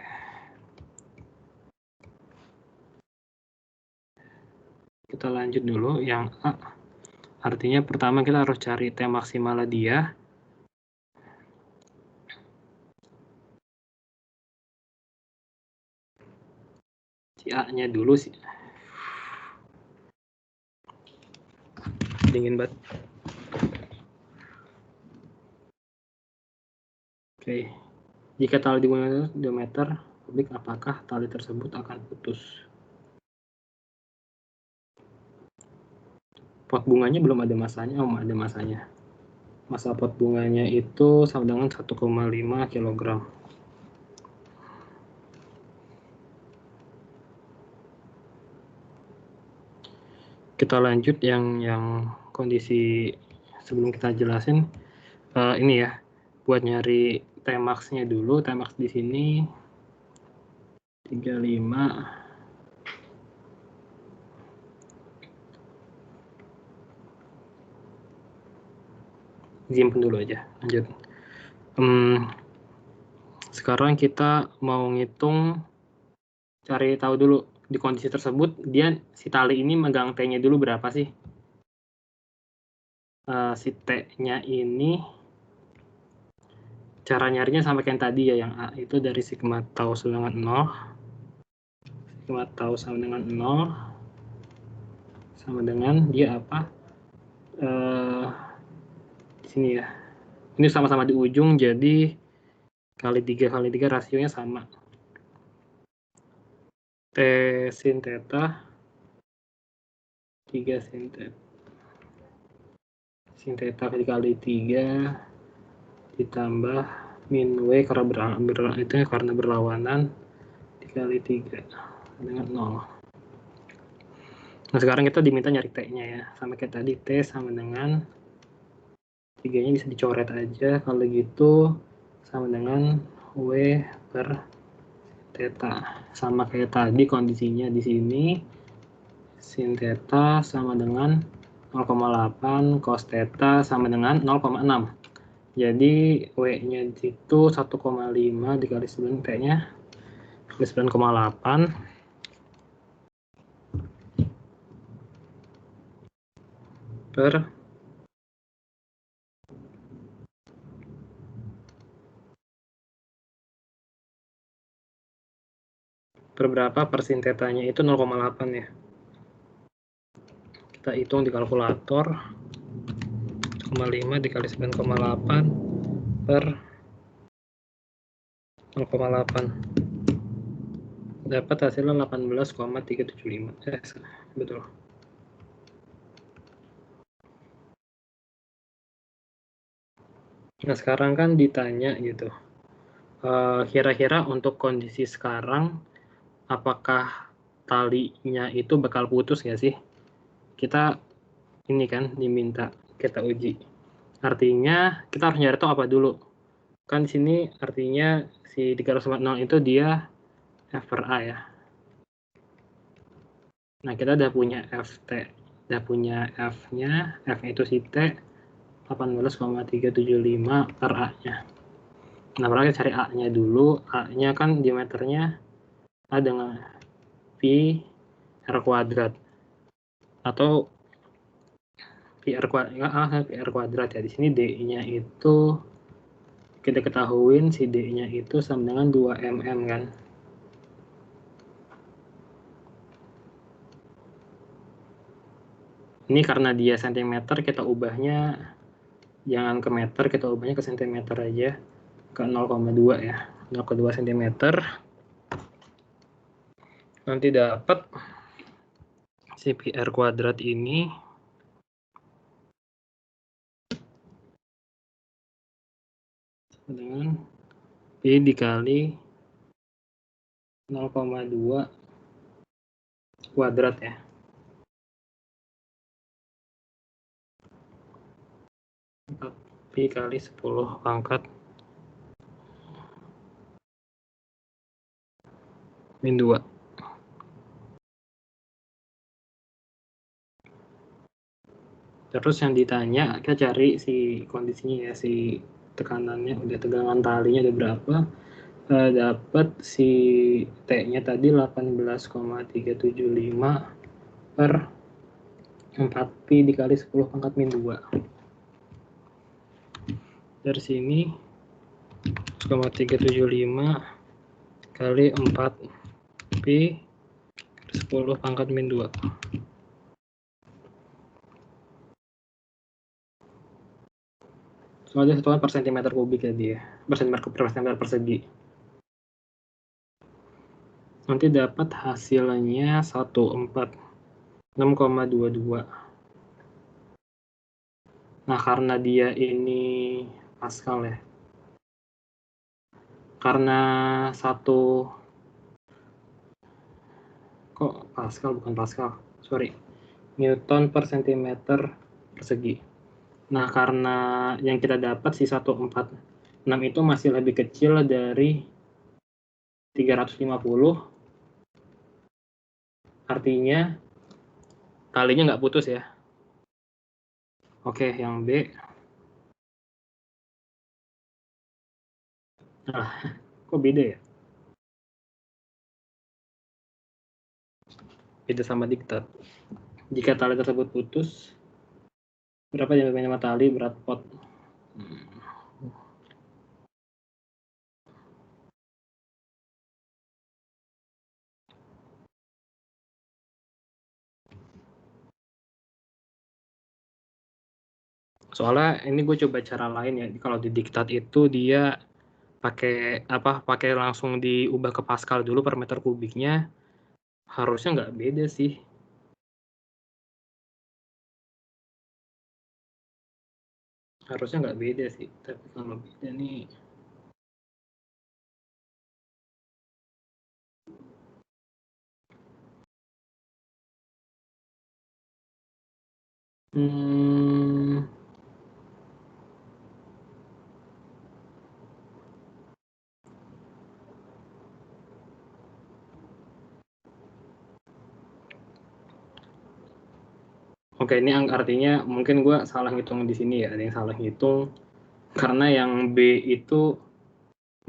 Kita lanjut dulu yang A. Artinya pertama kita harus cari T maksimalnya dia. Si A-nya dulu sih. Dingin banget. Oke. Jika tali digunakan 2 meter kubik, apakah tali tersebut akan putus? Pot bunganya belum ada masanya, ada masanya. Masa pot bunganya itu sama dengan 1,5 kg. Kita lanjut yang kondisi sebelum kita jelasin. Ini ya, buat nyari Tmax-nya dulu. Tmax di sini 35. Simpen dulu aja, lanjut. Sekarang kita mau ngitung, cari tahu dulu di kondisi tersebut dia si tali ini megang T-nya dulu berapa sih? Si T-nya ini cara nyarinya sama kayak yang tadi ya, yang A itu dari sigma tau sama dengan 0. Sigma tau sama dengan 0 sama dengan dia apa? Di sini ya. Ini sama-sama di ujung, jadi kali 3 rasionya sama. T sin theta 3 sin theta dikali 3 ditambah min W karena berlawanan dikali 3 dengan 0. Nah sekarang kita diminta nyari T-nya ya, sama kayak tadi T sama dengan 3-nya bisa dicoret aja, kalau gitu sama dengan W per theta, sama kayak tadi kondisinya di sini sin theta sama dengan 0,8 cos theta sama dengan 0,6. Jadi W-nya itu 1,5 dikali 9 T-nya 9,8 per berapa per sin tetanya itu 0,8 ya. Kita hitung di kalkulator. 0,5 dikali 9,8 per 0,8. Dapat hasilnya 18,375. Betul. Nah, sekarang kan ditanya gitu. Kira-kira untuk kondisi sekarang apakah talinya itu bakal putus nggak sih? Kita ini kan diminta kita uji. Artinya kita harus nyari tahu apa dulu. Kan di sini artinya si 340 itu dia F per A ya. Nah, kita udah punya FT, udah punya F-nya, F itu si T 18,375 per A-nya. Nah, berarti kita cari A-nya dulu. A-nya kan diameternya A dengan pi R kuadrat atau pi R kuadrat ya. Di sini D-nya itu kita ketahuin si D-nya itu sama dengan 2 mm kan. Ini karena dia cm, kita ubahnya jangan ke meter, kita ubahnya ke cm aja, ke 0,2 ya, 0,2 cm. Nanti dapat si pi R kuadrat ini dengan pi dikali 0,2 kuadrat ya. Pi kali 10 pangkat min 2. Terus yang ditanya, kita cari si kondisinya ya, si tekanannya, udah tegangan talinya udah berapa. Dapat si T-nya tadi 18,375 per 4pi dikali 10 pangkat min 2. Dari sini 1,375 kali 4pi 10 pangkat min 2. Soalnya satuan per cm kubik tadi ya, per cm persegi. Nanti dapat hasilnya 6,22. Nah, karena dia ini Pascal ya. Karena Newton per cm persegi. Nah, karena yang kita dapat si 146 itu masih lebih kecil dari 350, artinya talinya nggak putus ya. Oke, yang B. Nah, kok beda ya? Beda sama diktat. Jika tali tersebut putus, berapa diameter tali, berat pot? Soalnya ini gue coba cara lain ya. Kalau di diktat itu dia pakai langsung diubah ke Pascal dulu per meter kubiknya. Harusnya nggak beda sih. Harusnya nggak beda sih, tapi kalau beda nih. Oke, ini artinya mungkin gue salah hitung di sini ya, ada yang salah hitung karena yang B itu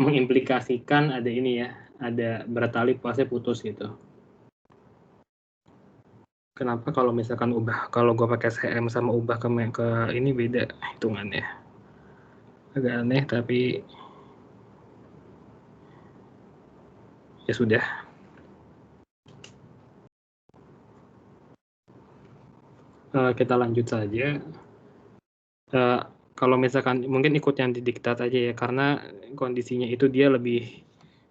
mengimplikasikan ada ini ya, ada bertali pasnya putus gitu. Kenapa kalau misalkan kalau gue pakai CM sama ubah ke ini beda hitungannya? Agak aneh tapi ya sudah. Kita lanjut saja. Kalau misalkan mungkin ikut yang didiktat aja ya, karena kondisinya itu dia lebih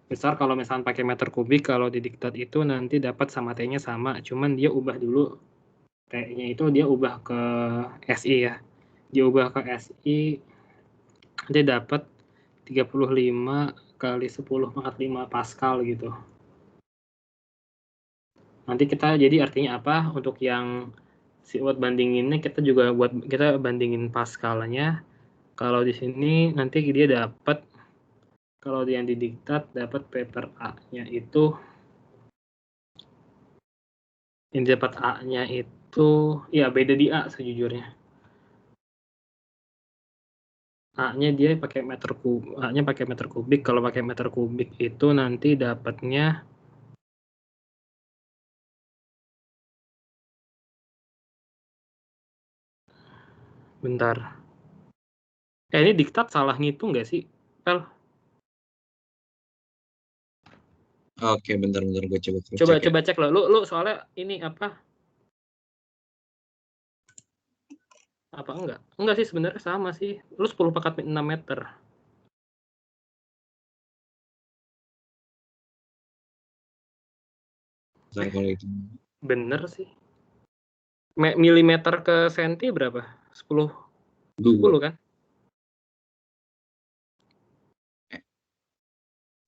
besar kalau misalkan pakai meter kubik. Kalau didiktat itu nanti dapat sama T-nya sama, cuman dia ubah dulu T-nya itu dia ubah ke SI ya. Dia ubah ke SI, dia dapat 35 kali 10 pangkat 5 Pascal gitu. Nanti kita jadi artinya apa? Untuk yang buat bandinginnya kita bandingin Pascalnya. Kalau di sini nanti dia dapat, kalau yang didiktat dapat P per A-nya itu, yang dapat A-nya itu, ya beda di A sejujurnya. A-nya dia pakai meter kubik, A-nya pakai meter kubik. Kalau pakai meter kubik itu nanti dapatnya bentar. Ini diktat salah ngitung nggak sih, Pel? Oke, bentar gue Coba cek lo. Lu soalnya ini apa enggak? Enggak sih, sebenarnya sama sih. Lu 10 pangkat 6 meter. Kalau itu. Bener sih. Milimeter ke senti berapa? 10 kan?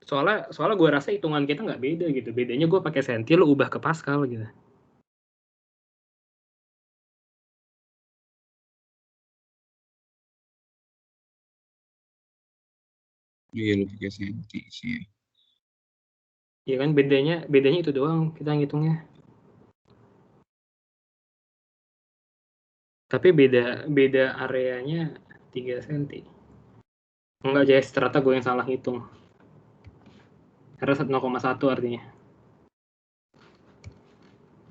Soalnya gue rasa hitungan kita nggak beda gitu. Bedanya gue pakai senti, lu ubah ke Pascal gitu. Iya, lu pakai senti sih. Iya kan, bedanya itu doang kita ngitungnya. Tapi beda areanya 3 cm. Enggak, Jess, ternyata gue yang salah hitung. Harus 0,1 artinya.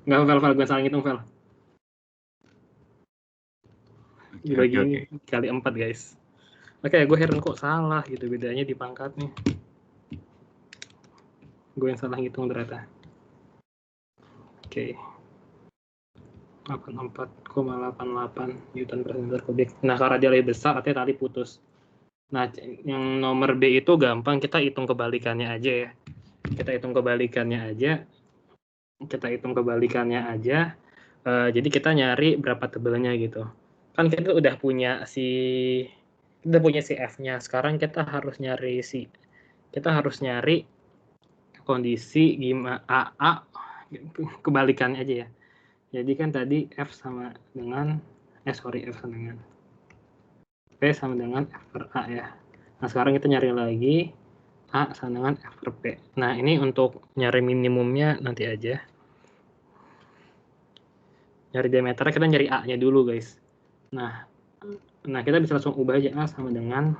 Enggak, Vel, gue salah ngitung, Vel. Dibagi ini kali 4, guys. Oke, gue heran kok salah gitu, bedanya di pangkatnya. Gue yang salah ngitung ternyata. Oke. 84,88 Newton per meter kubik. Nah, karena dia lebih besar, artinya tali putus. Nah, yang nomor B itu gampang, kita hitung kebalikannya aja ya. Kita hitung kebalikannya aja. Jadi kita nyari berapa tebelnya gitu. Kan kita udah punya si F-nya. Sekarang kita harus nyari kondisi gimana A kebalikannya aja ya. Jadi kan tadi F sama dengan F sama dengan F per A ya. Nah, sekarang kita nyari lagi A sama dengan F per P. Nah, ini untuk nyari minimumnya nanti aja. Nyari diameternya kita nyari A-nya dulu, guys. Nah, kita bisa langsung ubah aja A sama dengan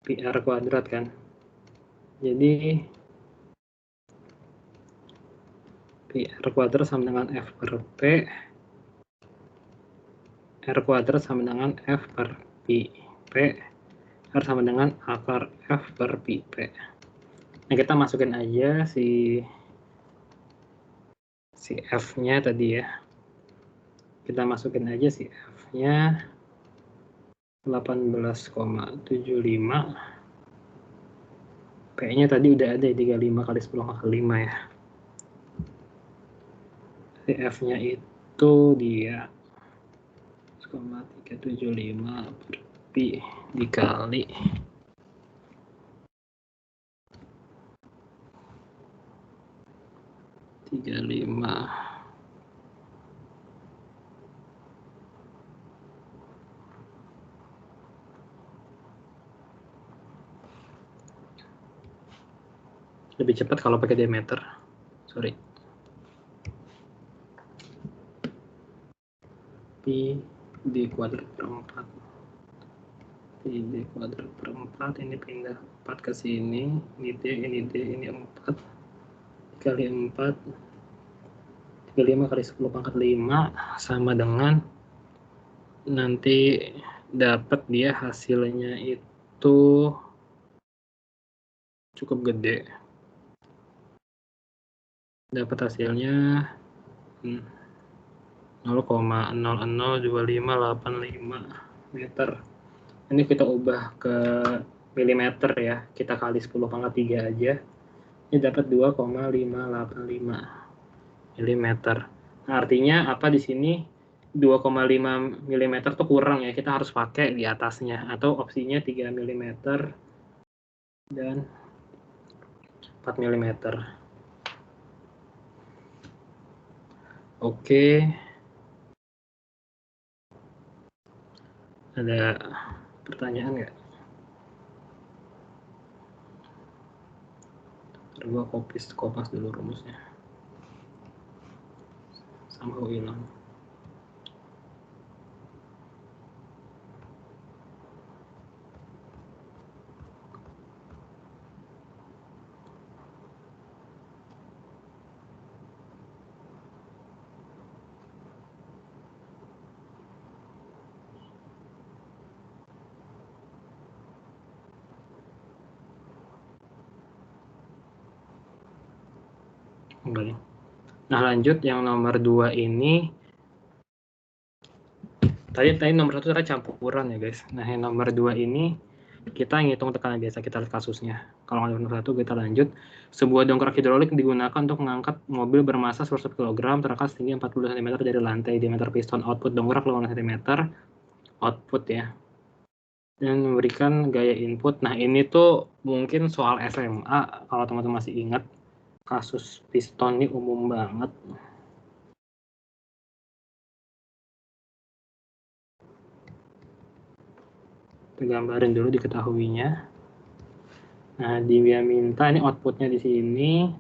PR kuadrat kan. Jadi PR kuadrat sama dengan F per P. R kuadrat sama dengan F per Pi P. R sama dengan A per F per Pi P. Nah, kita masukin aja si F-nya tadi ya. Kita masukin aja si F-nya 18,75. P-nya tadi udah ada 35 kali 10 kali 5 ya. Si F-nya itu dia 14,375 per pi dikali 35. Lebih cepat kalau pakai diameter. Sorry. Pi d kuadrat per 4. Pi d kuadrat per 4 ini pindah 4 ke sini. Ini D, ini 4. Kali 4. 35 kali 10 pangkat 5 sama dengan nanti dapat dia hasilnya itu cukup gede. Dapat hasilnya 0,002585 meter. Ini kita ubah ke milimeter ya. Kita kali 10 pangkat 3 aja. Ini dapat 2,585 milimeter. Nah, artinya apa di sini 2,5 milimeter tuh kurang ya. Kita harus pakai di atasnya atau opsinya 3 milimeter dan 4 milimeter. Oke. Ada pertanyaan nggak? Ntar gua kopas dulu rumusnya. Somehow hilang. Enggak. Nah, lanjut yang nomor 2 ini. Tadi nomor 1 cara campuran ya, guys. Nah, yang nomor 2 ini kita ngitung tekanan biasa, kita lihat kasusnya. Kalau nomor 1 kita lanjut. Sebuah dongkrak hidrolik digunakan untuk mengangkat mobil bermasa 100 kg terangkat setinggi 40 cm dari lantai. Diameter piston output dongkrak 8 cm output ya. Dan memberikan gaya input. Nah, ini tuh mungkin soal SMA kalau teman-teman masih ingat. Kasus piston ini umum banget. Kita gambarin dulu diketahuinya. Nah, dia minta ini outputnya di sini.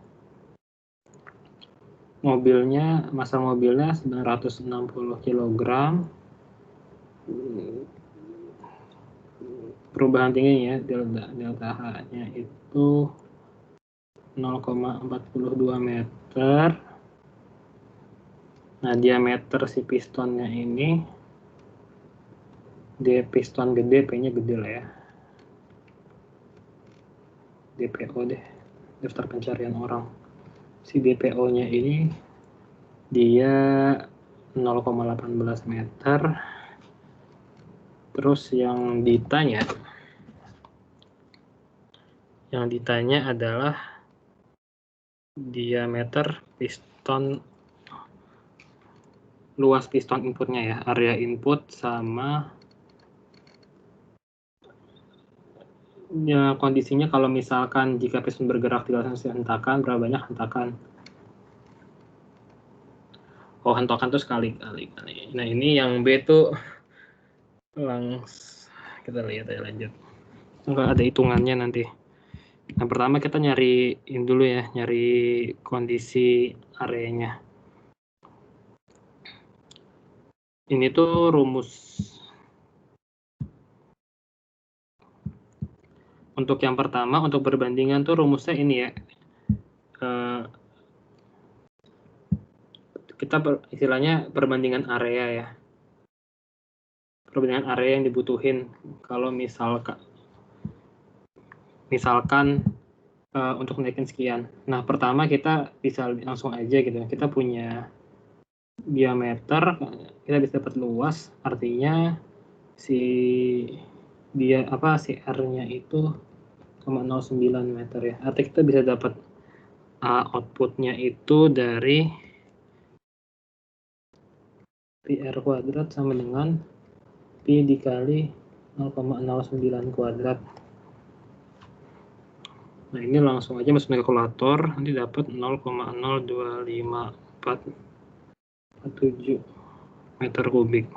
Mobilnya, massa mobilnya 960 kg. Perubahan tingginya delta H-nya itu 0,42 meter. Nah, diameter si pistonnya ini, dia piston gede, P-nya gede lah ya. DPO deh, daftar pencarian orang. Si DPO-nya ini, dia 0,18 meter. Terus yang ditanya adalah diameter piston, luas piston inputnya ya, area input sama ya, kondisinya kalau misalkan jika piston bergerak di atas hentakan, berapa banyak hentakan. Oh, hentakan tuh sekali-kali. Nah, ini yang B tuh langsung kita lihat aja lanjut. Enggak ada hitungannya nanti. Nah, pertama kita nyariin dulu ya, nyari kondisi areanya. Ini tuh rumus. Untuk yang pertama, untuk perbandingan tuh rumusnya ini ya. Kita istilahnya perbandingan area ya. Perbandingan area yang dibutuhin kalau misalkan untuk naikin sekian. Nah, pertama kita bisa langsung aja gitu. Kita punya diameter, kita bisa dapat luas, artinya si R-nya itu 0,09 meter ya. Artinya kita bisa dapat outputnya itu dari PR kuadrat sama dengan Pi dikali 0,09 kuadrat. Nah, ini langsung aja masukin kalkulator, nanti dapat 0,02547 meter kubik.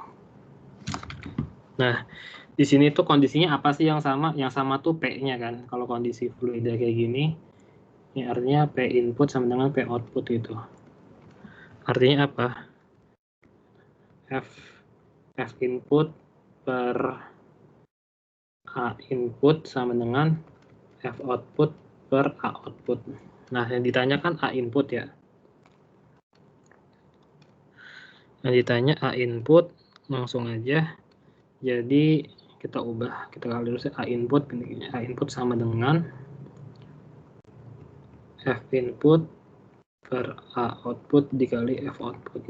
Nah, di sini tuh kondisinya apa sih yang sama? Yang sama tuh P-nya kan. Kalau kondisi fluida kayak gini, ini artinya P input sama dengan P output gitu. Artinya apa? F input per A input sama dengan F output per A output. Nah, yang ditanyakan A input ya. Yang ditanya A input, langsung aja. Jadi kita ubah, kita kali terus A input sama dengan F input per A output dikali F output.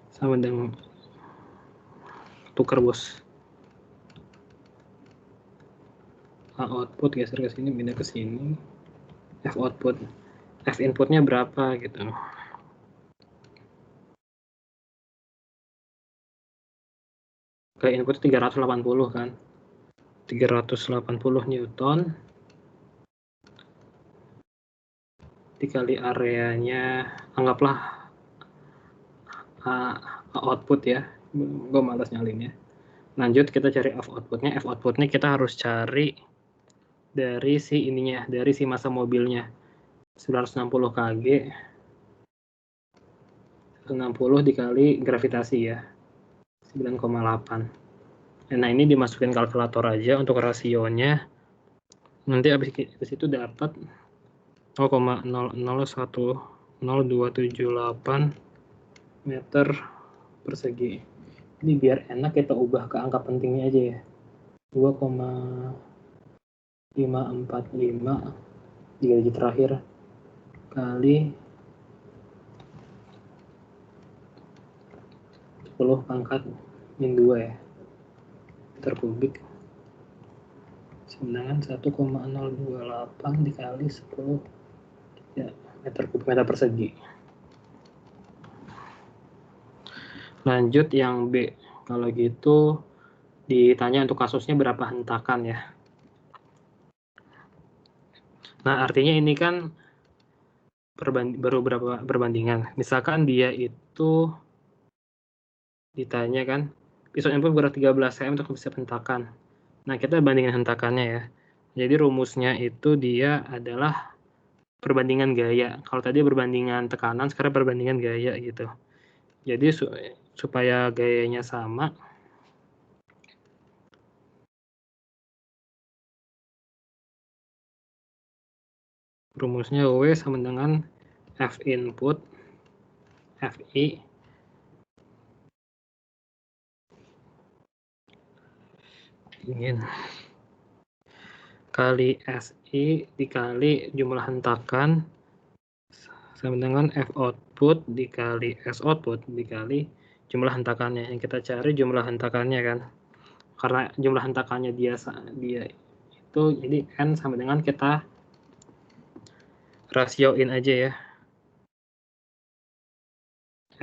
Sama dengan tukar bos. A output geser ke sini, pindah ke sini. F output. F inputnya berapa gitu. Ke input 380 kan. 380 Newton dikali areanya, anggaplah output ya. Gue malas nyalinnya. Lanjut kita cari F outputnya. F outputnya kita harus cari dari si ininya, dari si massa mobilnya. 960 kg 60 dikali gravitasi ya, 9,8. Nah, ini dimasukin kalkulator aja untuk rasionya. Nanti habis itu dapat 0,00102778 meter persegi. Ini biar enak kita ubah ke angka pentingnya aja ya. 2,545 3 digit terakhir kali 10 pangkat min 2 ya, meter kubik. Sedangkan 1,028 dikali 10 ya, meter kubik meter persegi. Lanjut yang B. Kalau gitu ditanya untuk kasusnya berapa hentakan ya. Nah, artinya ini kan baru berapa perbandingan. Misalkan dia itu ditanya kan, pisau input berat 13 cm untuk bisa hentakan. Nah, kita bandingin hentakannya ya. Jadi rumusnya itu dia adalah perbandingan gaya. Kalau tadi perbandingan tekanan, sekarang perbandingan gaya gitu. Jadi supaya gayanya sama, rumusnya W sama dengan F input FI dingin kali SI dikali jumlah hentakan sama dengan F output dikali S output dikali jumlah hentakannya. Yang kita cari jumlah hentakannya kan, karena jumlah hentakannya dia itu, jadi N sama dengan kita rasioin aja ya,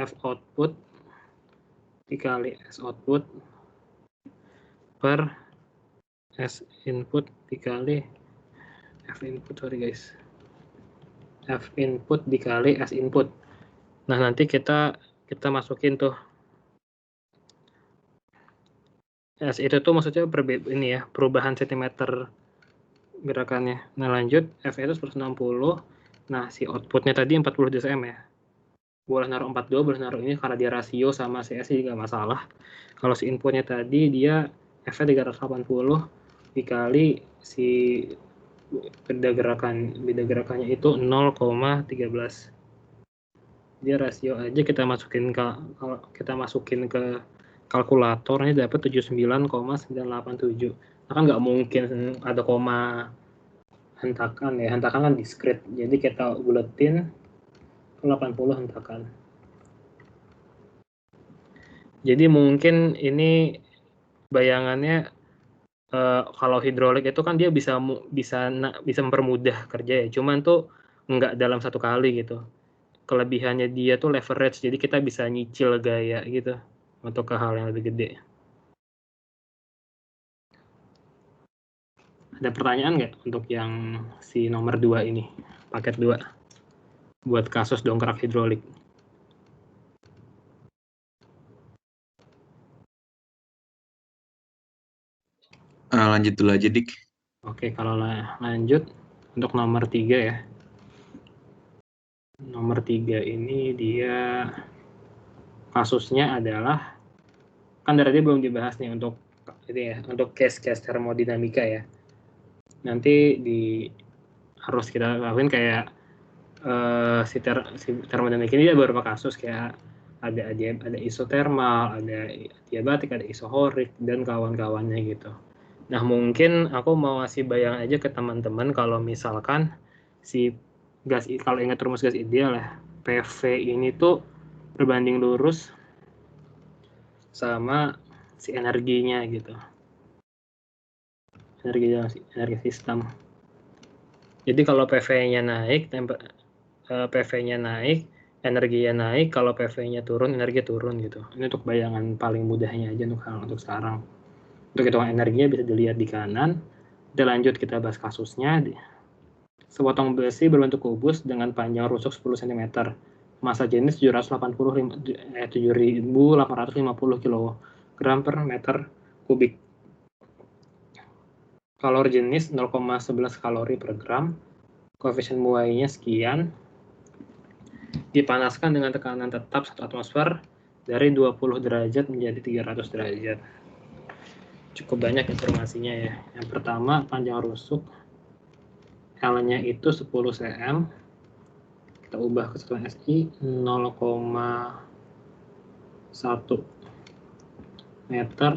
F output dikali S output per S input dikali F input, sorry guys, F input dikali S input. Nah, nanti kita masukin tuh S itu tuh maksudnya ini ya, perubahan centimeter gerakannya. Nah, lanjut F itu 160. Nah, si outputnya tadi 40 dcm ya. Boleh naruh 42, boleh naruh ini karena dia rasio sama si S juga masalah. Kalau si inputnya tadi dia F-nya 380 dikali si beda gerakannya itu 0,13. Dia rasio aja kita masukin ke kalkulator, ini dapat 79,987. Nah, kan nggak mungkin ada koma hentakan ya, hentakan kan diskrit, jadi kita buletin 80 hentakan. Jadi mungkin ini bayangannya kalau hidrolik itu kan dia bisa mempermudah kerja ya, cuman tuh nggak dalam satu kali gitu. kelebihannya dia tuh leverage, jadi kita bisa nyicil gaya gitu untuk ke hal yang lebih gede. Ada pertanyaan nggak untuk yang si nomor 2 ini, paket 2 buat kasus dongkrak hidrolik? Lanjut dulu aja, Dik. Oke, kalau lanjut untuk nomor 3 ya. Nomor 3 ini dia kasusnya adalah, kan dari tadi belum dibahas nih untuk ini ya, untuk case-case termodinamika ya. Nanti harus kita lakuin kayak si termodinamika ini ada beberapa kasus kayak ada isotermal, ada adiabatik, ada isohorik dan kawan-kawannya gitu. Nah, mungkin aku mau ngasih bayangan aja ke teman-teman kalau misalkan si gas, kalau ingat rumus gas ideal ya, PV ini tuh berbanding lurus sama si energinya gitu. Energi sistem. Jadi kalau PV-nya naik, PV-nya naik, energinya naik, kalau PV-nya turun, energi turun gitu. Ini untuk bayangan paling mudahnya aja untuk sekarang. Untuk hitungan energinya bisa dilihat di kanan. Kita lanjut, kita bahas kasusnya. Sepotong besi berbentuk kubus dengan panjang rusuk 10 cm. Masa jenis 7.850 kg per meter kubik. Kalori jenis 0,11 kalori per gram. Koefisien muainya sekian. Dipanaskan dengan tekanan tetap 1 atmosfer dari 20 derajat menjadi 300 derajat. Cukup banyak informasinya ya. Yang pertama, panjang rusuk L-nya itu 10 cm. Kita ubah ke satuan SI 0,1 meter.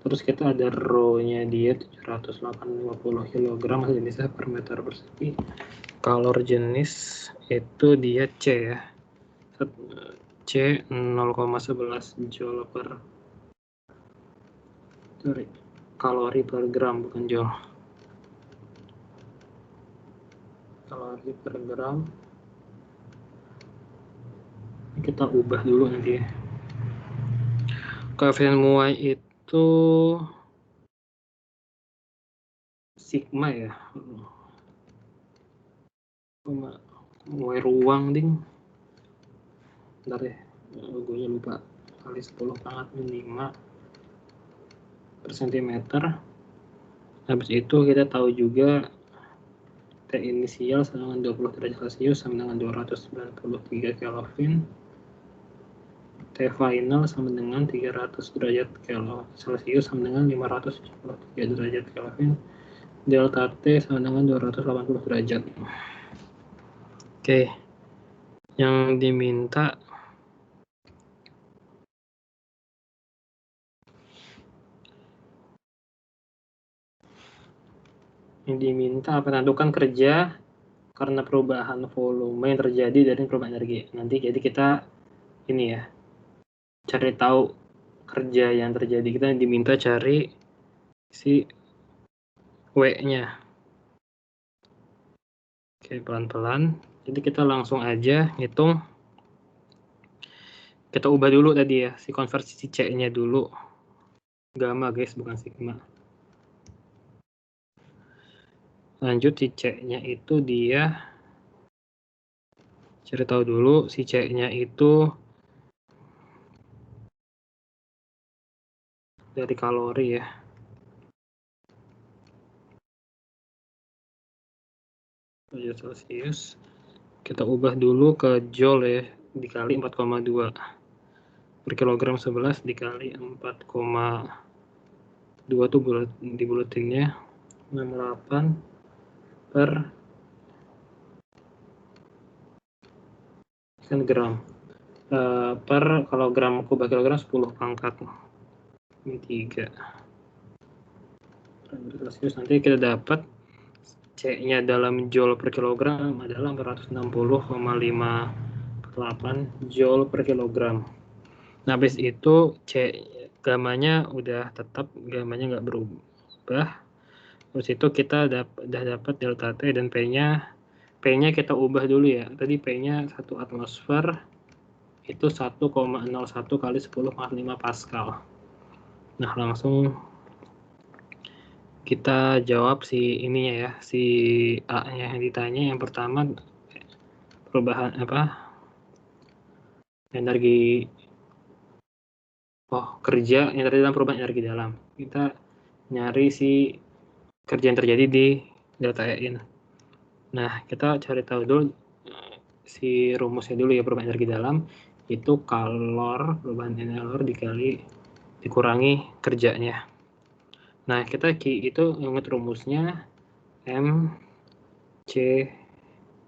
Terus kita ada rho-nya dia 750 kg jenisnya per meter persegi. Kalori jenis itu dia C ya. C 0,11 joule per kalori per gram, bukan joule. Kalori per gram. Kita ubah dulu nanti ya. Koefisien muai itu sigma ya. Muai ruang ding. Bentar ya, gue lupa. Kali 10 pangkat 5 per cm. Habis itu kita tahu juga T inisial sama dengan 20 derajat Celcius sama dengan 293 Kelvin. T final sama dengan 300 derajat Celcius sama dengan 573 derajat Kelvin. Delta T sama dengan 280 derajat. Oke. Yang diminta apa? Tentukan kerja karena perubahan volume yang terjadi dari perubahan energi. Nanti jadi kita ini ya, cari tahu kerja yang terjadi. Kita diminta cari si W-nya. Oke, pelan-pelan. Jadi kita langsung aja hitung. Kita ubah dulu tadi ya, si konversi si C-nya dulu. Gamma guys, bukan sigma. Lanjut, si C-nya itu dia, cari tahu dulu si C-nya itu dari kalori ya. Derajat Celcius. Kita ubah dulu ke joule ya, dikali 4,2 per kilogram 11 dikali 4,2 tuh di buletinnya 68 per gram. Per kilogram kubik kilogram 10 pangkat. Ini 3. Celcius. Nanti kita dapat C-nya dalam joule per kilogram adalah 460,58 joule per kilogram. Nah, habis itu gamanya udah tetap, gamanya nggak berubah. Terus itu kita udah dapat delta T dan P-nya P-nya kita ubah dulu ya. Tadi P-nya 1 atmosfer itu 1,01 kali 10⁻5 Pascal. Nah, langsung kita jawab si ininya ya, si A-nya yang ditanya. Yang pertama, perubahan energi kerja yang terjadi dalam perubahan energi dalam. Kita nyari si kerja yang terjadi di delta E-in. Nah, kita cari tahu dulu si rumusnya dulu ya. Perubahan energi dalam itu perubahan energi dikurangi kerjanya. Nah, kita itu ingat rumusnya MC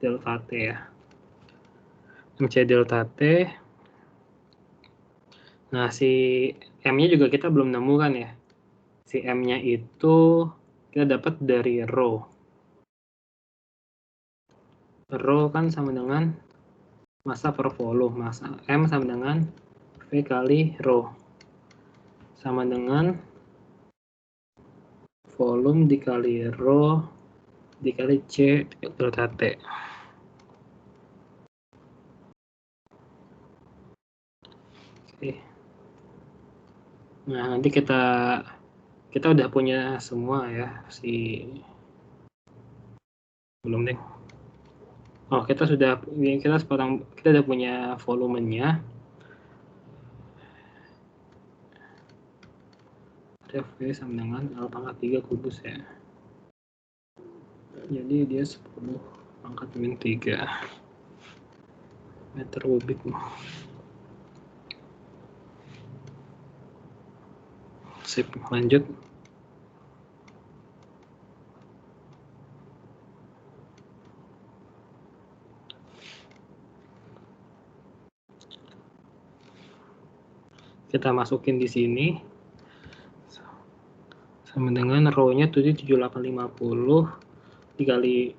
delta T ya. MC delta T. Nah, si M-nya juga kita belum nemukan ya. Si M-nya itu kita dapat dari rho. Rho kan sama dengan massa per volume. Massa M sama dengan V kali rho. Sama dengan volume dikali rho dikali C delta T. Oke. Nah, nanti kita udah punya semua ya belum deh. Oh, kita udah punya volumenya. V sama dengan L pangkat 3 kubus ya. Jadi dia 10⁻⁻³ meter kubik. Sip, lanjut. Kita masukin di sini sama dengan rho-nya 7850 dikali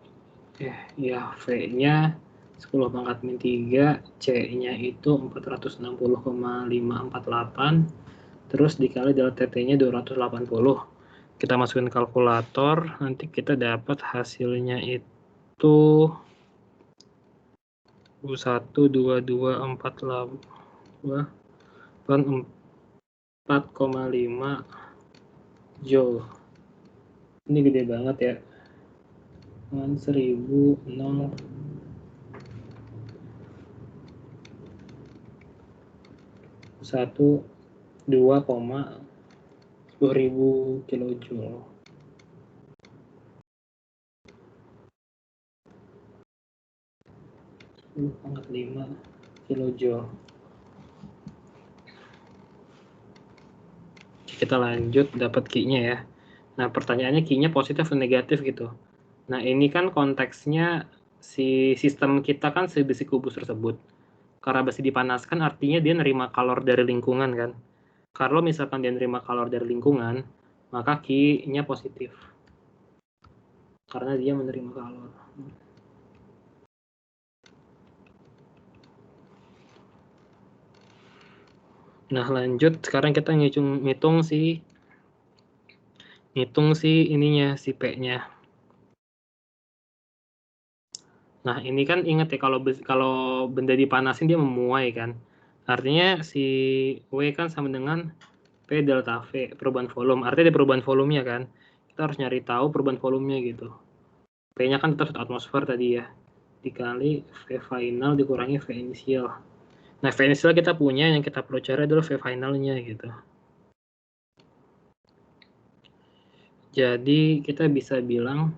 V-nya 10⁻⁻3, C-nya itu 460,548, terus dikali delta T-nya 280. Kita masukin kalkulator, nanti kita dapat hasilnya itu 4,5 joule. Ini gede banget ya. 2,1000 kilojoule. Pangkat 5 kilojoule. Kita lanjut, dapat Q-nya ya. Nah, pertanyaannya Q-nya positif atau negatif gitu. Nah, ini kan konteksnya si sistem kita kan si besi kubus tersebut. Karena besi dipanaskan artinya dia nerima kalor dari lingkungan kan. Kalau misalkan dia nerima kalor dari lingkungan, maka Q-nya positif. Karena dia menerima kalor. Nah, lanjut. Sekarang kita ngitung si ininya, si P-nya. Nah, ini kan ingat ya, kalau benda dipanasin dia memuai kan. Artinya si W kan sama dengan P delta V, perubahan volume. Artinya ada perubahan volumenya kan. Kita harus nyari tahu perubahan volumenya gitu. P-nya kan tetap 1 atmosfer tadi ya. Dikali V final dikurangi V initial. Nah, V initial kita punya, yang kita perlu cari adalah V finalnya gitu. Jadi kita bisa bilang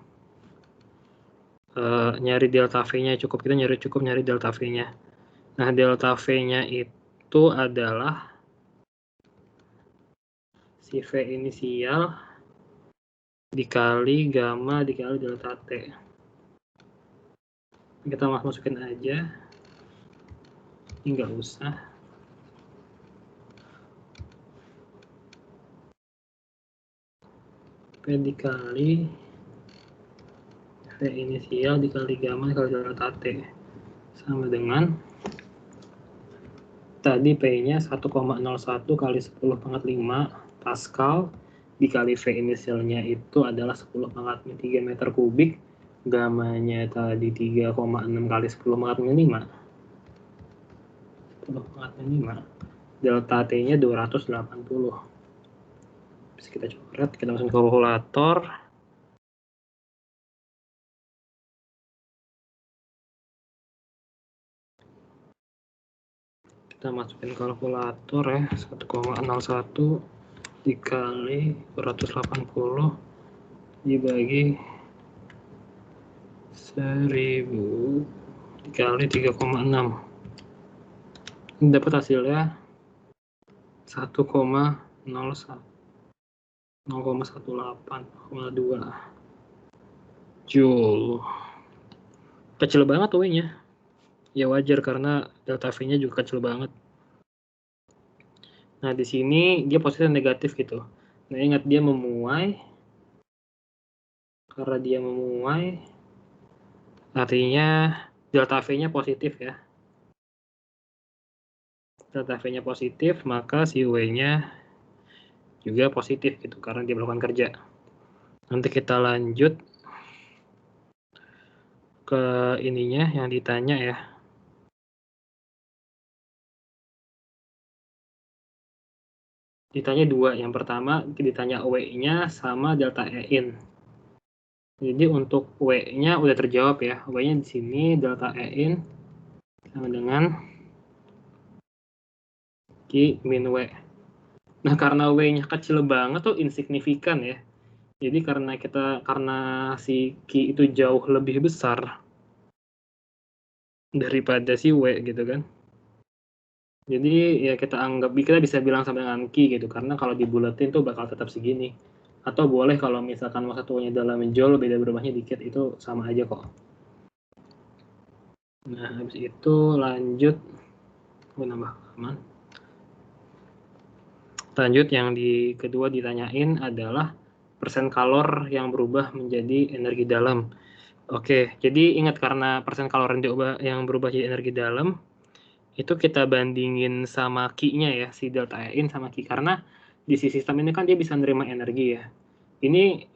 nyari delta V-nya cukup, kita nyari delta V-nya. Nah, delta V-nya itu adalah si V inisial dikali gamma dikali delta T. Kita masukin aja. Ini nggak usah. P dikali V inisial dikali gamma dikali delta T sama dengan tadi P-nya 1,01 kali 10⁻⁵ Pascal dikali V inisialnya itu adalah 10⁻⁴ meter kubik gamanya tadi 3,6 kali 10 pangkat min 5. 10 pangkat min 5. Delta T-nya 280. Bisa kita coret, kita masukin kalkulator. Kita masukin kalkulator ya, 1,01 dikali 280 dibagi 1000 dikali 3,6. Ini dapat hasilnya 0,18,2 Joule. Kecil banget W-nya. Ya wajar karena delta V-nya juga kecil banget. Nah, di sini dia posisi negatif gitu. Nah, ingat dia memuai. Karena dia memuai, artinya delta V-nya positif ya. Delta V-nya positif, maka si W-nya juga positif gitu, karena dia melakukan kerja. Nanti kita lanjut ke ininya yang ditanya ya. Ditanya dua, yang pertama ditanya W-nya sama delta E-in. Jadi untuk W-nya udah terjawab ya. W-nya di sini delta E-in sama dengan Q min W. Nah, karena W-nya kecil banget tuh insignifikan ya. Jadi karena si Q itu jauh lebih besar daripada si W gitu kan. Jadi ya kita bisa bilang sama dengan Q gitu, karena kalau dibulatin tuh bakal tetap segini. Atau boleh kalau misalkan satuannya dalam joule, beda berubahnya dikit, itu sama aja kok. Nah, habis itu lanjut, gue nambah halaman. Lanjut yang kedua ditanyain adalah persen kalor yang berubah menjadi energi dalam. Oke, jadi ingat karena persen kalor yang berubah jadi energi dalam, itu kita bandingin sama Q-nya ya, si delta E-in sama Q, karena di si sistem ini kan dia bisa menerima energi ya. Ini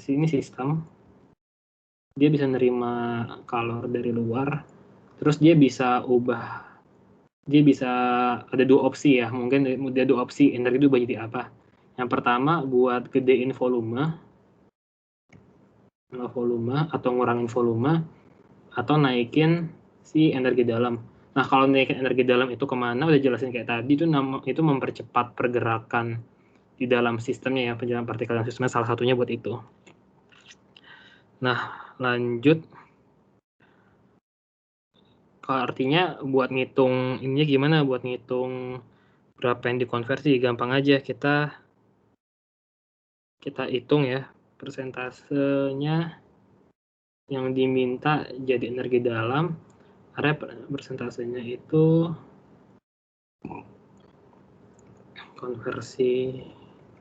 ini sistem, dia bisa menerima kalor dari luar, terus dia bisa ada dua opsi ya, mungkin ada dua opsi energi itu jadi apa. Yang pertama buat gedein volume atau ngurangin volume, atau naikin si energi dalam. Nah, kalau naikin energi dalam itu kemana, udah jelasin kayak tadi, itu mempercepat pergerakan di dalam sistemnya ya, perjalanan partikel dalam sistemnya, salah satunya buat itu. Nah, lanjut. Artinya buat ngitung ininya gimana, buat ngitung berapa yang dikonversi, gampang aja, kita hitung ya persentasenya yang diminta jadi energi dalam. Area persentasenya itu konversi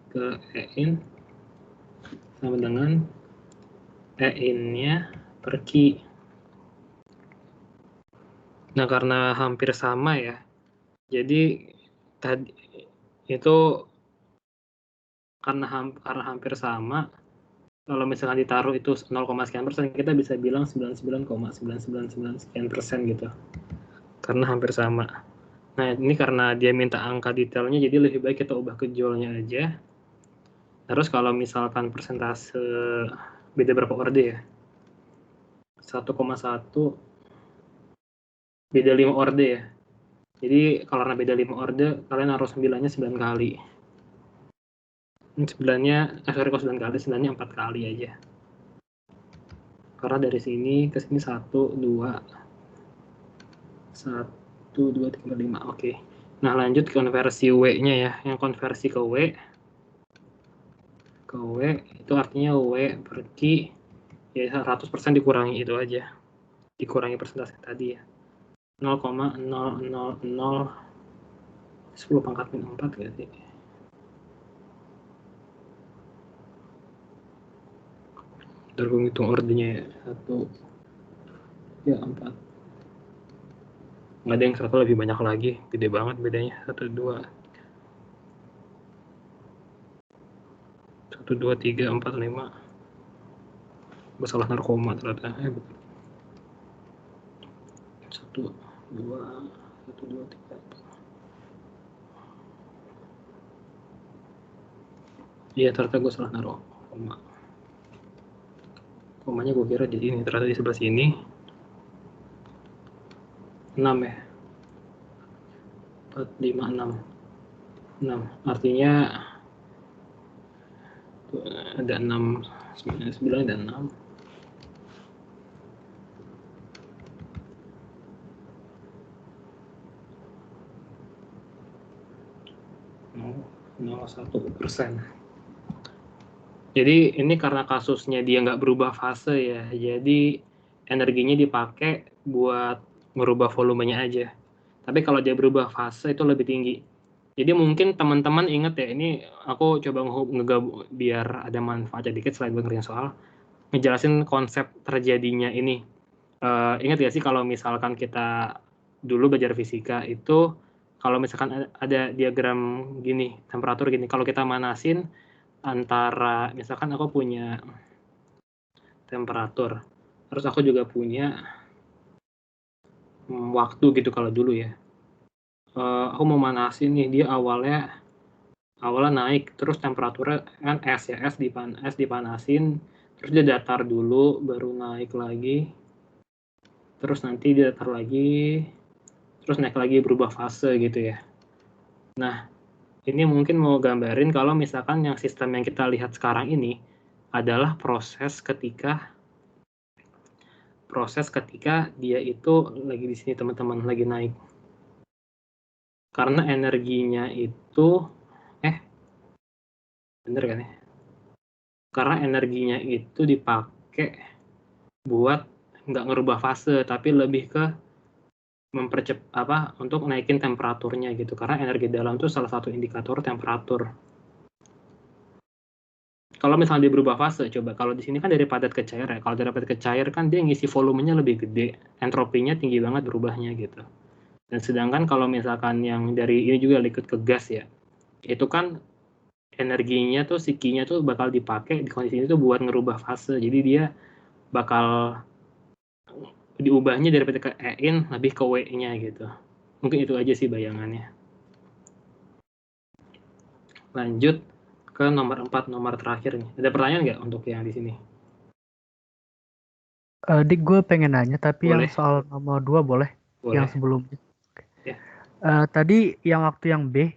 ke E-in sama dengan E-in-nya per Q. Nah, karena hampir sama ya, jadi tadi itu karena hampir sama, kalau misalkan ditaruh itu 0, sekian persen, kita bisa bilang 99,999 sekian persen gitu, karena hampir sama. Nah, ini karena dia minta angka detailnya, jadi lebih baik kita ubah ke joule-nya aja. Terus kalau misalkan persentase beda berapa orde ya, 1,1 beda 5 orde ya. Jadi kalau beda 5 orde, kalian harus 9-nya 9 kali. 9-nya 9 kali, 9-nya 4 kali aja. Karena dari sini ke sini 1, 2, 3, 5. Oke. Nah, lanjut konversi W-nya ya. Yang konversi ke W itu artinya W per Q ya 100% dikurangi itu aja. Dikurangi persentase tadi ya. 0,000 10 pangkat min 4 berarti. Ntar gue ngitung ordernya ya. 1, ya 4. Nggak ada yang 1 lebih banyak lagi. Gede banget bedanya. 1, 2, 3, 4, 5. Gue salah naruh koma ternyata. Betul. 1, 2, 3. Iya, ternyata gue salah naruh koma. Komanya gue kira di sini, ternyata di sebelah sini. 6 ya. 4, 5, 6. 6. Artinya ada 6, 9 dan 6. Oh, 0,1%. Jadi ini karena kasusnya dia nggak berubah fase ya, jadi energinya dipakai buat merubah volumenya aja. Tapi kalau dia berubah fase itu lebih tinggi. Jadi mungkin teman-teman ingat ya, ini aku coba ngegabung biar ada manfaatnya dikit selain gue ngerjain soal, ngejelasin konsep terjadinya ini. Ingat gak sih kalau misalkan kita dulu belajar fisika itu, kalau misalkan ada diagram gini, temperatur gini, kalau kita manasin antara, misalkan aku punya temperatur, terus aku juga punya waktu gitu kalau dulu ya. Aku mau manasin nih, dia awalnya naik, terus temperaturnya kan es ya, es dipanasin, terus dia datar dulu, baru naik lagi, terus nanti dia datar lagi, terus naik lagi, berubah fase gitu ya. Nah, ini mungkin mau gambarin kalau misalkan yang sistem yang kita lihat sekarang ini adalah proses ketika dia itu lagi di sini teman-teman, lagi naik. Karena energinya itu bener kan ya? Karena energinya itu dipakai buat nggak ngerubah fase, tapi lebih ke untuk naikin temperaturnya gitu. Karena energi dalam itu salah satu indikator temperatur. Kalau misalnya dia berubah fase, coba kalau di sini kan dari padat ke cair ya. Kalau dari padat ke cair kan dia ngisi volumenya lebih gede, entropinya tinggi banget berubahnya gitu. Dan sedangkan kalau misalkan yang dari ini juga liquid ke gas ya, itu kan energinya tuh, sikinya tuh bakal dipakai di kondisi ini tuh buat ngerubah fase. Jadi dia bakal diubahnya dari PT ke E-in lebih ke W-nya gitu. Mungkin itu aja sih bayangannya. Lanjut ke nomor 4, nomor terakhir nih. Ada pertanyaan nggak untuk yang di sini? Dik, gue pengen nanya, tapi Boleh. yang soal nomor 2 boleh? Boleh. Yang sebelumnya. Ya. Tadi yang waktu yang B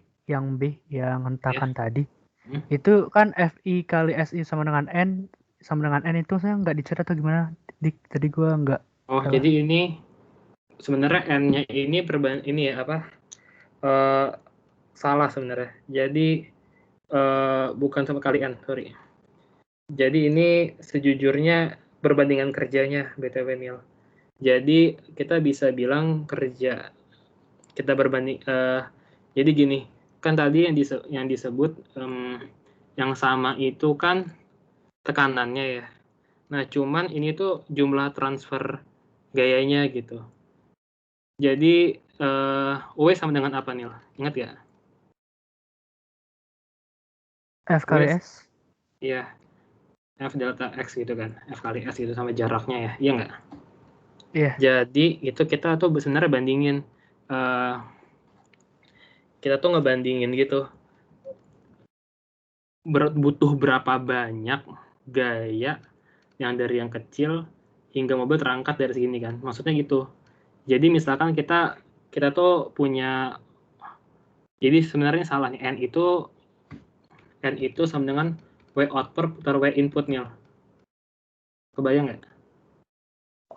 yang hentakan tadi, itu kan FI kali SI sama dengan N itu saya nggak dicatat atau gimana? Dik, tadi gue nggak. Oh, salah. jadi ini sebenarnya N-nya ini salah sebenarnya. Jadi bukan sama kali N, sorry. Jadi ini sejujurnya perbandingan kerjanya BTW Mil. Jadi kita bisa bilang kerja kita berbanding, jadi gini, kan tadi yang disebut yang sama itu kan tekanannya ya. Nah, cuman ini tuh jumlah transfer gayanya gitu. Jadi W sama dengan apa nih? Ingat ya? F kali S? Iya. F delta X gitu kan. F kali S gitu sama jaraknya ya. Iya nggak? Iya. Jadi itu kita tuh sebenarnya bandingin. Kita tuh ngebandingin gitu. Butuh berapa banyak gaya yang dari yang kecil hingga mobil terangkat dari segini kan. Maksudnya gitu. Jadi misalkan kita tuh punya, jadi sebenarnya salah nih, N itu sama dengan W output per W inputnya. Kebayang nggak?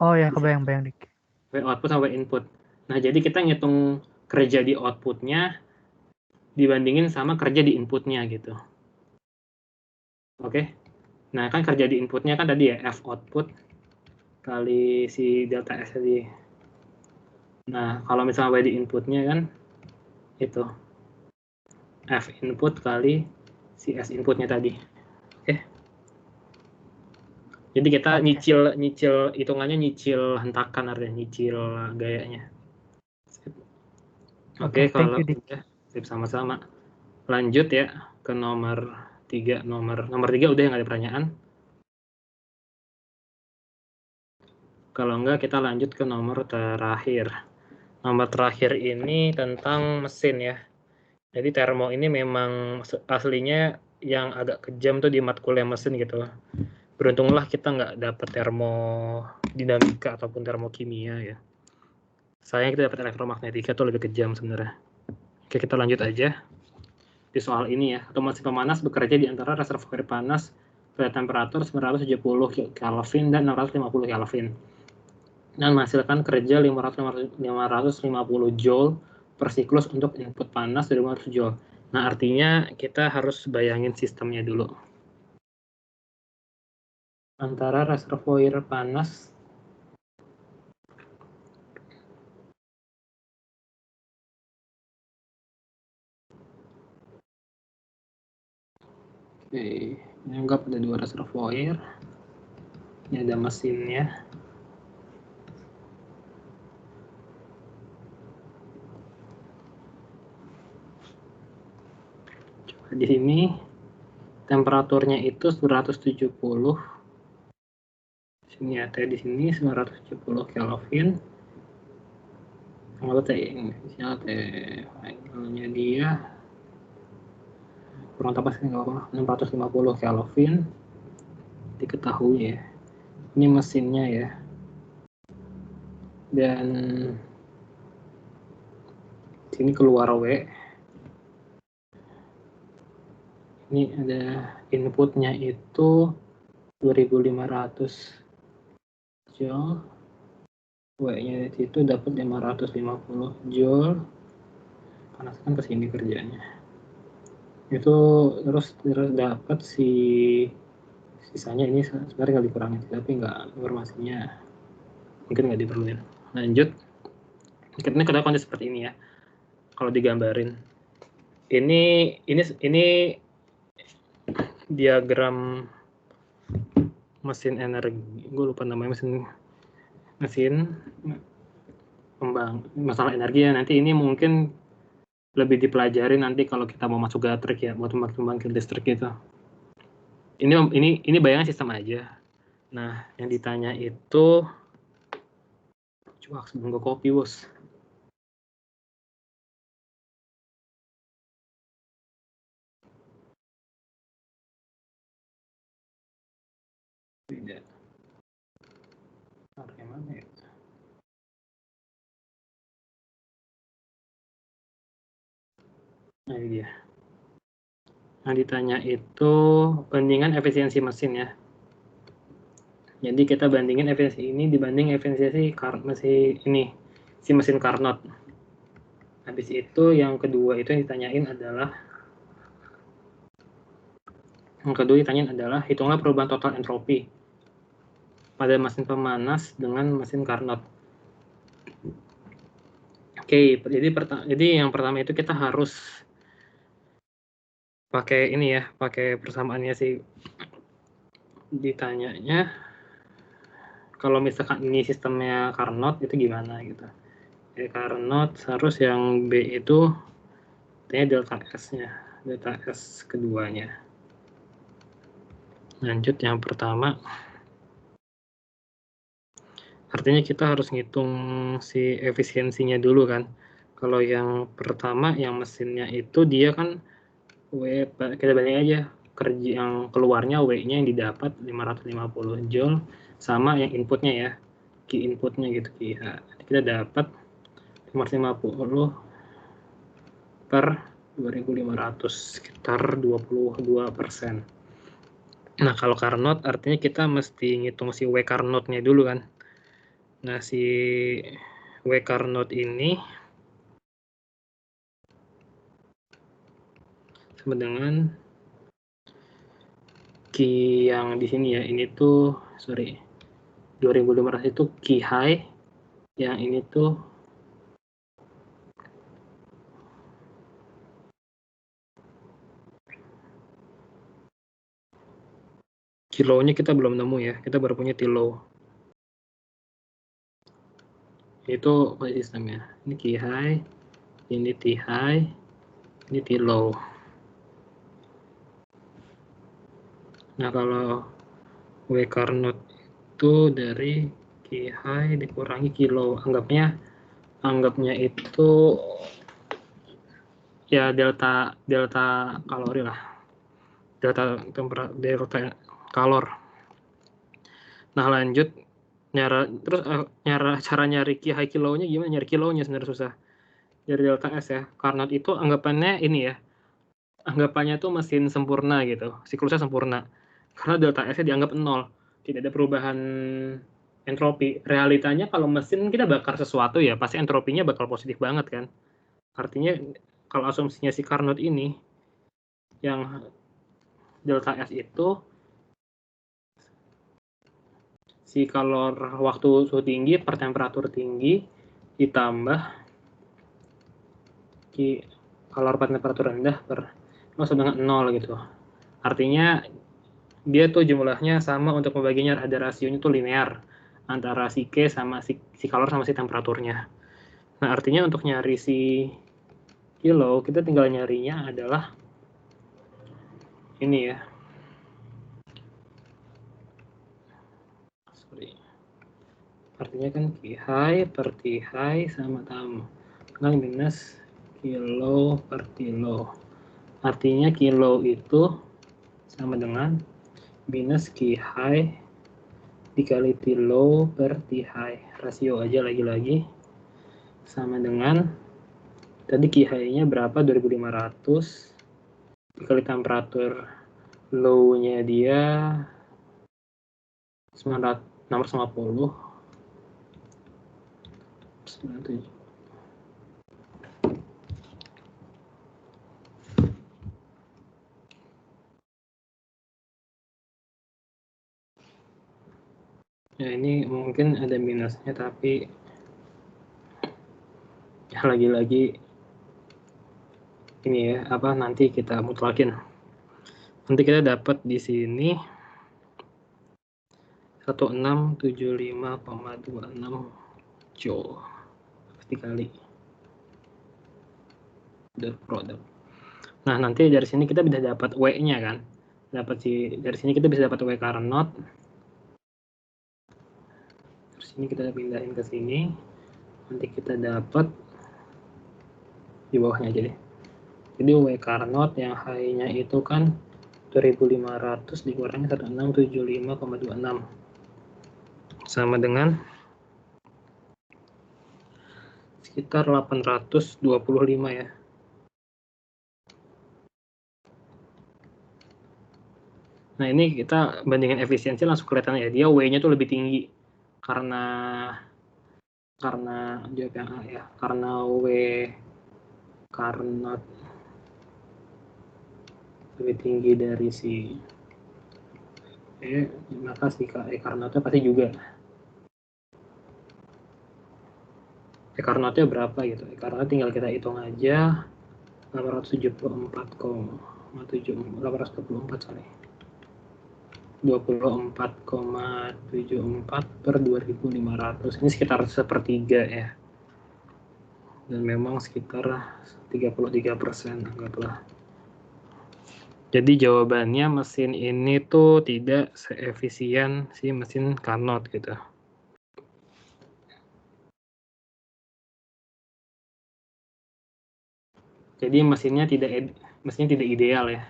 Oh ya, kebayang Dik. W output sama W input. Nah, jadi kita ngitung kerja di outputnya dibandingin sama kerja di inputnya gitu. Oke? Nah, kan kerja di inputnya kan tadi ya, F output kali si delta S tadi. Nah, kalau misalnya W di inputnya kan itu F input kali si S inputnya tadi. Oke? Jadi kita nyicil hitungannya, nyicil hentakan artinya, nyicil gayanya. Oke, kalau udah sip, sama-sama. Lanjut ya ke nomor 3. Nomor 3 udah, yang ada pertanyaan. Kalau enggak kita lanjut ke nomor terakhir. Nomor terakhir ini tentang mesin ya. Jadi termo ini memang aslinya yang agak kejam tuh di matkul yang mesin gitu. Beruntunglah kita nggak dapat termodinamika ataupun termokimia ya. Sayang kita dapat elektromagnetika tuh lebih kejam sebenarnya. Oke, kita lanjut aja di soal ini ya. Otomatis pemanas bekerja di antara reservoir panas pada temperatur 970 Kelvin dan 650 Kelvin. Dan menghasilkan kerja 550 Joule per siklus untuk input panas dari 500 Joule. Nah, artinya kita harus bayangin sistemnya dulu. Antara reservoir panas Oke, ini anggap ada 2 reservoir. Ini ada mesinnya. Coba di sini temperaturnya itu 170. Sini ya, di sini 970 Kelvin. Kalau inisial finalnya dia kurang tepat sih nggak apa-apa, 650 Kelvin diketahui ya. Ini mesinnya ya. Dan sini keluar W. Ini ada inputnya itu 2500 Joule. W-nya di situ dapat 550 Joule. Panaskan ke sini kerjanya. Itu terus dapat sisanya ini sebenarnya nggak dikurangin, tapi nggak informasinya mungkin nggak diperluin. Lanjut. Ini kondisi seperti ini ya. Kalau digambarin, ini diagram mesin energi. Gue lupa namanya mesin masalah energi ya. Nanti ini mungkin lebih dipelajari nanti kalau kita mau masuk gatrik ya, buat pembangkit listrik gitu. Ini bayangan sistem aja. Nah, yang ditanya itu coba sebelum gue copy bos. Tidak. Taruh yang mana ya? Nah, ini dia. Yang ditanya itu bandingan efisiensi mesin ya. Jadi kita bandingin efisiensi ini dibanding efisiensi si mesin Carnot. Habis itu yang kedua itu yang ditanyain adalah hitunglah perubahan total entropi pada mesin pemanas dengan mesin Carnot. Oke, jadi yang pertama itu kita harus pakai ini ya, pakai persamaannya sih. Ditanyanya kalau misalkan ini sistemnya Carnot itu gimana gitu. Carnot harus yang B itu delta S-nya, delta S keduanya. Lanjut yang pertama. Artinya kita harus ngitung si efisiensinya dulu kan. Kalau yang pertama yang mesinnya itu dia kan kita banding aja kerja yang keluarnya W-nya yang didapat 550 Joule sama yang inputnya ya. Key inputnya gitu ya. Kita dapat 550 per 2500 sekitar 22%. Nah, kalau Carnot artinya kita mesti ngitung si W Carnot-nya dulu kan. Nah, si W Carnot ini sama dengan key yang di sini ya. Ini tuh 2500 itu key high, yang ini tuh kilonya kita belum nemu ya, kita baru punya kilo. Itu sistemnya. Ini key high, ini T high, ini T low. Nah, kalau W Carnot itu dari Qi high dikurangi kilo. Anggapnya itu ya delta kalori lah. Delta kalor. Nah, lanjut cara nyari Qi high kilonya gimana? Nyari kilonya sebenarnya susah. Dari delta S ya. Carnot itu anggapannya ini ya. Anggapannya tuh mesin sempurna gitu. Siklusnya sempurna. Karena delta S-nya dianggap 0. Tidak ada perubahan entropi. Realitanya kalau mesin kita bakar sesuatu ya, pasti entropinya bakal positif banget kan. Artinya kalau asumsinya si Carnot ini, yang delta S itu si kalor waktu suhu tinggi per temperatur tinggi ditambah kalor pada temperatur rendah per sama dengan 0 gitu. Artinya dia tuh jumlahnya sama untuk membaginya, ada rasionya tuh linear antara si K sama si kalor sama si temperaturnya. Nah, artinya untuk nyari si kilo, kita tinggal nyarinya adalah ini ya. Artinya kan Qi high per T high sama dengan minus kilo per kilo. Artinya kilo itu sama dengan minus Qi high dikali T low per T high. Rasio aja lagi-lagi sama dengan tadi Qi high-nya berapa? 2500 dikali temperatur low-nya dia 650 97. Ya, ini mungkin ada minusnya, tapi ya lagi-lagi ini ya, nanti kita mutlakin. Nanti kita dapat di sini 1675,26 joule dikali produk. Nah, nanti dari sini kita bisa dapat W-nya kan. Dari sini kita bisa dapat W Carnot. Terus ini kita pindahin ke sini. Nanti kita dapat di bawahnya aja deh. Jadi W Carnot yang high-nya itu kan 2500 dikurangi 1675,26 sama dengan sekitar 825 ya. Nah, ini kita bandingin efisiensi langsung kelihatan ya, dia W-nya tuh lebih tinggi karena jawab yang A ya, karena W Carnot lebih tinggi dari si maka si Carnotnya pasti juga. Carnotnya berapa gitu? Karena tinggal kita hitung aja 824 sorry. 24,74 per 2500. Ini sekitar sepertiga ya. Dan memang sekitar 33% anggaplah. Jadi jawabannya mesin ini tuh tidak seefisien si mesin Carnot gitu. Jadi mesinnya tidak ideal ya.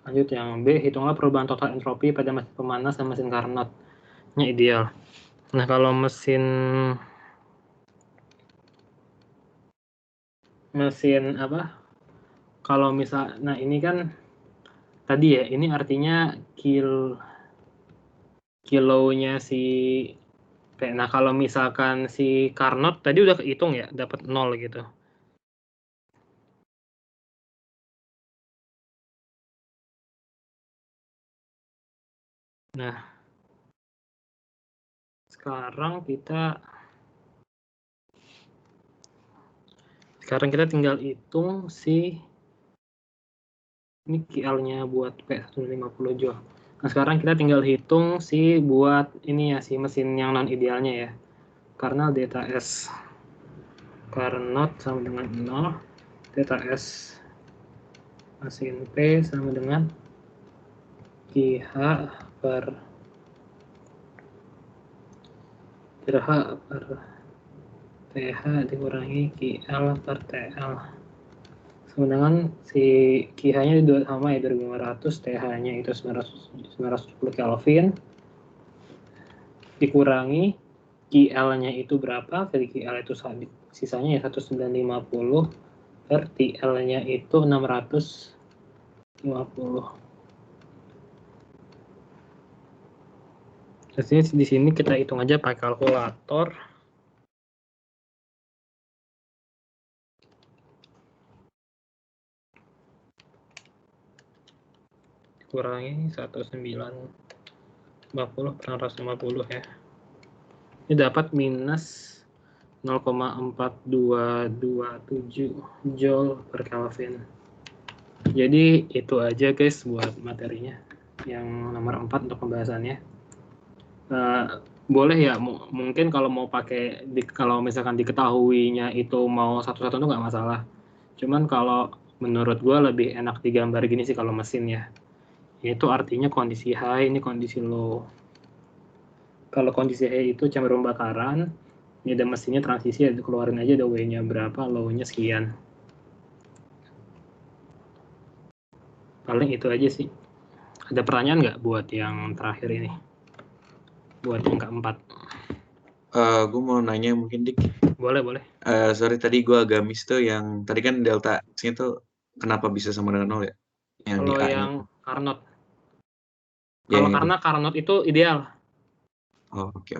Lanjut yang B, hitunglah perubahan total entropi pada mesin pemanas dan mesin Carnot-nya ideal. Nah, kalau mesin kalau misal, nah ini kan tadi ya, ini artinya kilonya si P. Nah, kalau misalkan si Carnot tadi udah kehitung ya, dapat 0 gitu. Nah, sekarang kita tinggal hitung si ini QL-nya buat P150 joule. Nah, sekarang kita tinggal hitung si buat ini ya, si mesin yang non idealnya ya. Karena delta S Carnot sama dengan 0, delta S mesin P sama dengan QH per H per TH dikurangi QL per TL. Sama dengan si QH-nya sama ya 2500, TH-nya itu 910 Kelvin dikurangi QL-nya itu berapa? Jadi QL itu sisanya ya 1950 per TL-nya itu 650. Terus di sini kita hitung aja pakai kalkulator. Kurangi 1950 per 650 ya. Ini dapat minus 0,4227 Joule per Kelvin. Jadi itu aja guys buat materinya yang nomor 4 untuk pembahasannya. Boleh ya, mungkin kalau mau pakai kalau misalkan diketahuinya itu mau satu-satu itu nggak masalah. Cuman kalau menurut gue lebih enak digambar gini sih kalau mesin ya. Itu artinya kondisi high, ini kondisi low. Kalau kondisi high itu chamber pembakaran, ini ada mesinnya transisi, ya keluarin aja ada W-nya berapa, low-nya sekian. Paling itu aja sih. Ada pertanyaan nggak buat yang terakhir ini? Buat yang keempat. Gue mau nanya mungkin Dik. Boleh. Sorry tadi gue agak miss tuh yang tadi kan delta X-nya tuh kenapa bisa sama dengan 0 ya? Kalau yang Carnot. Ya, Kalau karena Carnot itu ideal. Oh, oke.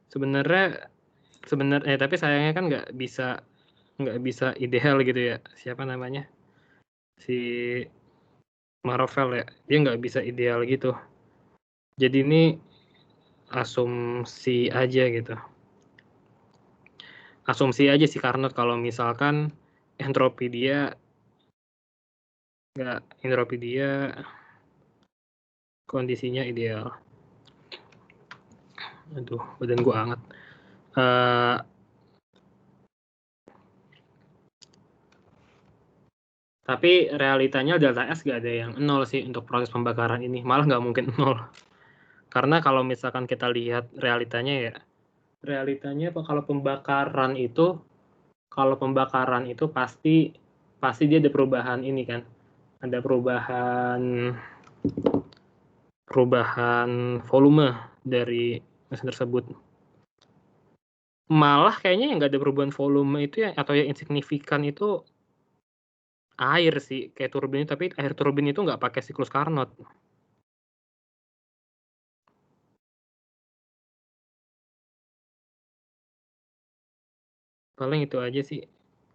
Sebenarnya tapi sayangnya kan nggak bisa ideal gitu ya. Siapa namanya? Si Marvel ya. Dia nggak bisa ideal gitu. Jadi ini asumsi aja gitu. Asumsi aja sih Carnot kalau misalkan entropi dia kondisinya ideal. Aduh, badan gua hangat. Tapi realitanya delta S nggak ada yang 0 sih untuk proses pembakaran ini. Malah nggak mungkin 0. Karena kalau misalkan kita lihat realitanya kalau pembakaran itu pasti dia ada perubahan ini kan. Ada perubahan volume dari mesin tersebut. Malah kayaknya yang nggak ada perubahan volume itu ya, atau yang insignifikan itu air sih, kayak turbin, tapi air turbin itu nggak pakai siklus Carnot. Paling itu aja sih,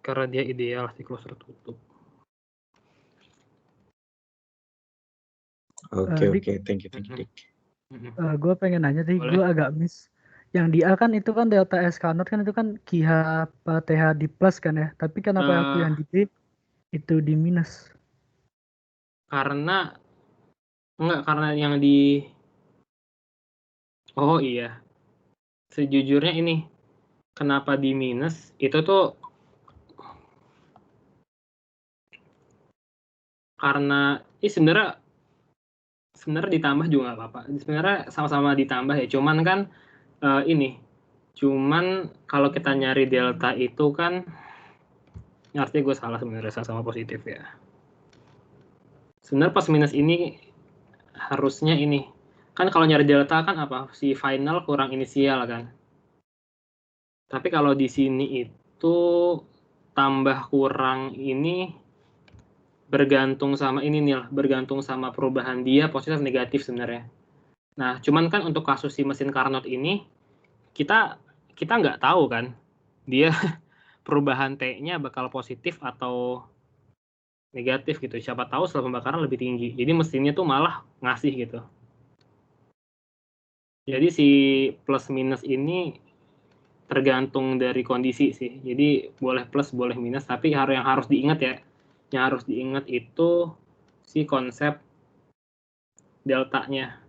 karena dia ideal siklus tertutup. Oke, thank you Dik. Gue pengen nanya sih, gue agak miss. Yang di A kan itu kan delta S Carnot kan itu kan QH apa TH di plus kan ya. Tapi kenapa waktu yang di B itu di minus? Karena yang di oh iya, sejujurnya ini kenapa di minus itu tuh karena ini sebenarnya ditambah juga nggak apa-apa. Sebenarnya sama-sama ditambah ya. Cuman kan cuman kalau kita nyari delta itu kan artinya gue salah sebenarnya, sama positif ya. Sebenarnya pas minus ini harusnya ini kan kalau nyari delta kan apa, si final kurang inisial kan. Tapi kalau di sini itu tambah kurang ini bergantung sama perubahan dia positif negatif sebenarnya. Nah, cuman kan untuk kasus si mesin Carnot ini kita nggak tahu kan dia perubahan T-nya bakal positif atau negatif gitu. Siapa tahu setelah pembakaran lebih tinggi. Jadi mesinnya tuh malah ngasih gitu. Jadi si plus minus ini tergantung dari kondisi sih. Jadi boleh plus, boleh minus. Tapi yang harus diingat ya, yang harus diingat itu si konsep deltanya.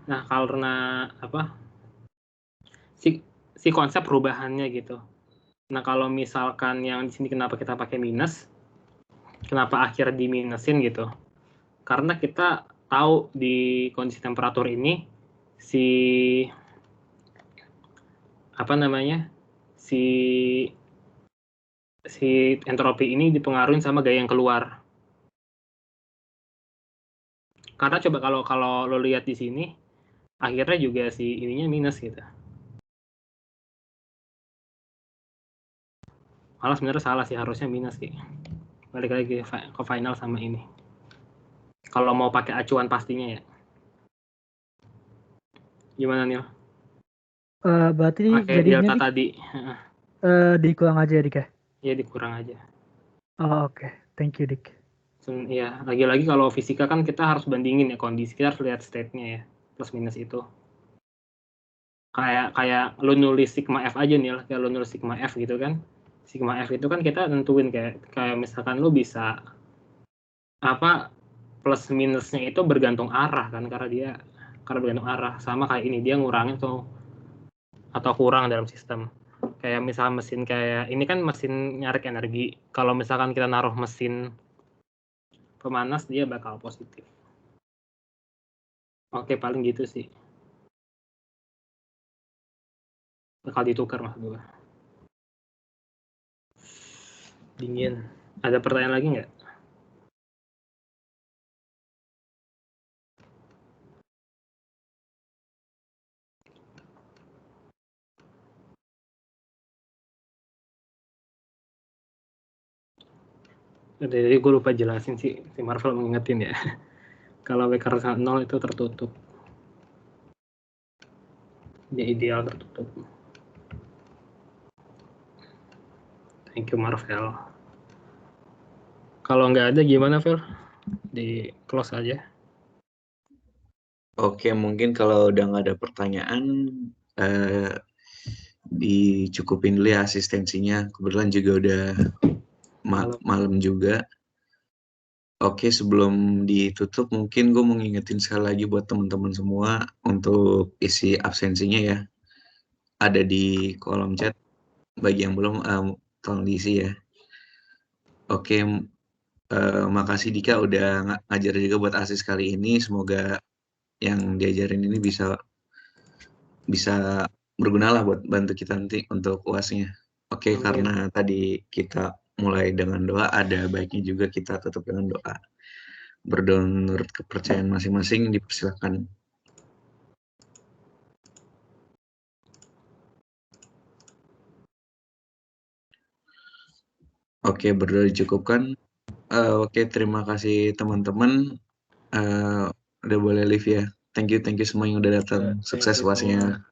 Nah, karena apa? Si konsep perubahannya gitu. Nah, kalau misalkan yang di sini kenapa kita pakai minus? Kenapa akhir diminusin gitu? Karena kita tahu di kondisi temperatur ini si entropi ini dipengaruhi sama gaya yang keluar. Karena coba kalau lo lihat di sini, akhirnya juga si ininya minus gitu. Malah sebenarnya salah sih, harusnya minus sih. Balik lagi ke final sama ini. Kalau mau pakai acuan pastinya ya. Gimana Nil? Berarti Pakai jadinya delta tadi. dikurang aja ya Dik ya? Ya dikurang aja. Oh, oke. Thank you Dik. Ya, lagi-lagi kalau fisika kan kita harus bandingin ya kondisi, kita harus lihat state-nya ya, plus minus itu. Kayak lo nulis sigma F aja nih, kayak lo nulis sigma F gitu kan. Sigma F itu kan kita tentuin kayak misalkan lo bisa plus minusnya itu bergantung arah kan, karena bergantung arah, sama kayak ini dia ngurangin tuh atau kurang dalam sistem. Kayak misal mesin kayak ini kan mesin nyarik energi, kalau misalkan kita naruh mesin pemanas dia bakal positif. Oke, paling gitu sih. Bakal ditukar mas gue. Dingin. Ada pertanyaan lagi nggak? Jadi gue lupa jelasin sih, si Marvel mengingetin ya. Kalau W karena 0 itu tertutup. Dia ideal tertutup. Thank you Marvel. Kalau nggak ada gimana Phil? Di close aja. Oke, mungkin kalau udah nggak ada pertanyaan, dicukupin dulu ya asistensinya. Kebetulan juga udah malam juga. Oke, sebelum ditutup mungkin gue mau ngingetin sekali lagi buat teman-teman semua untuk isi absensinya ya. Ada di kolom chat. Bagi yang belum, tolong diisi ya. Oke, makasih Dika udah ngajar juga buat ASIS kali ini. Semoga yang diajarin ini bisa berguna lah buat bantu kita nanti untuk UASnya. Oke, karena tadi kita mulai dengan doa, ada baiknya juga kita tutup dengan doa. Berdoa menurut kepercayaan masing-masing, dipersilakan. Oke, berdoa dicukupkan. Oke, terima kasih teman-teman. Udah boleh live ya. Thank you semua yang udah datang. Sukses UASnya.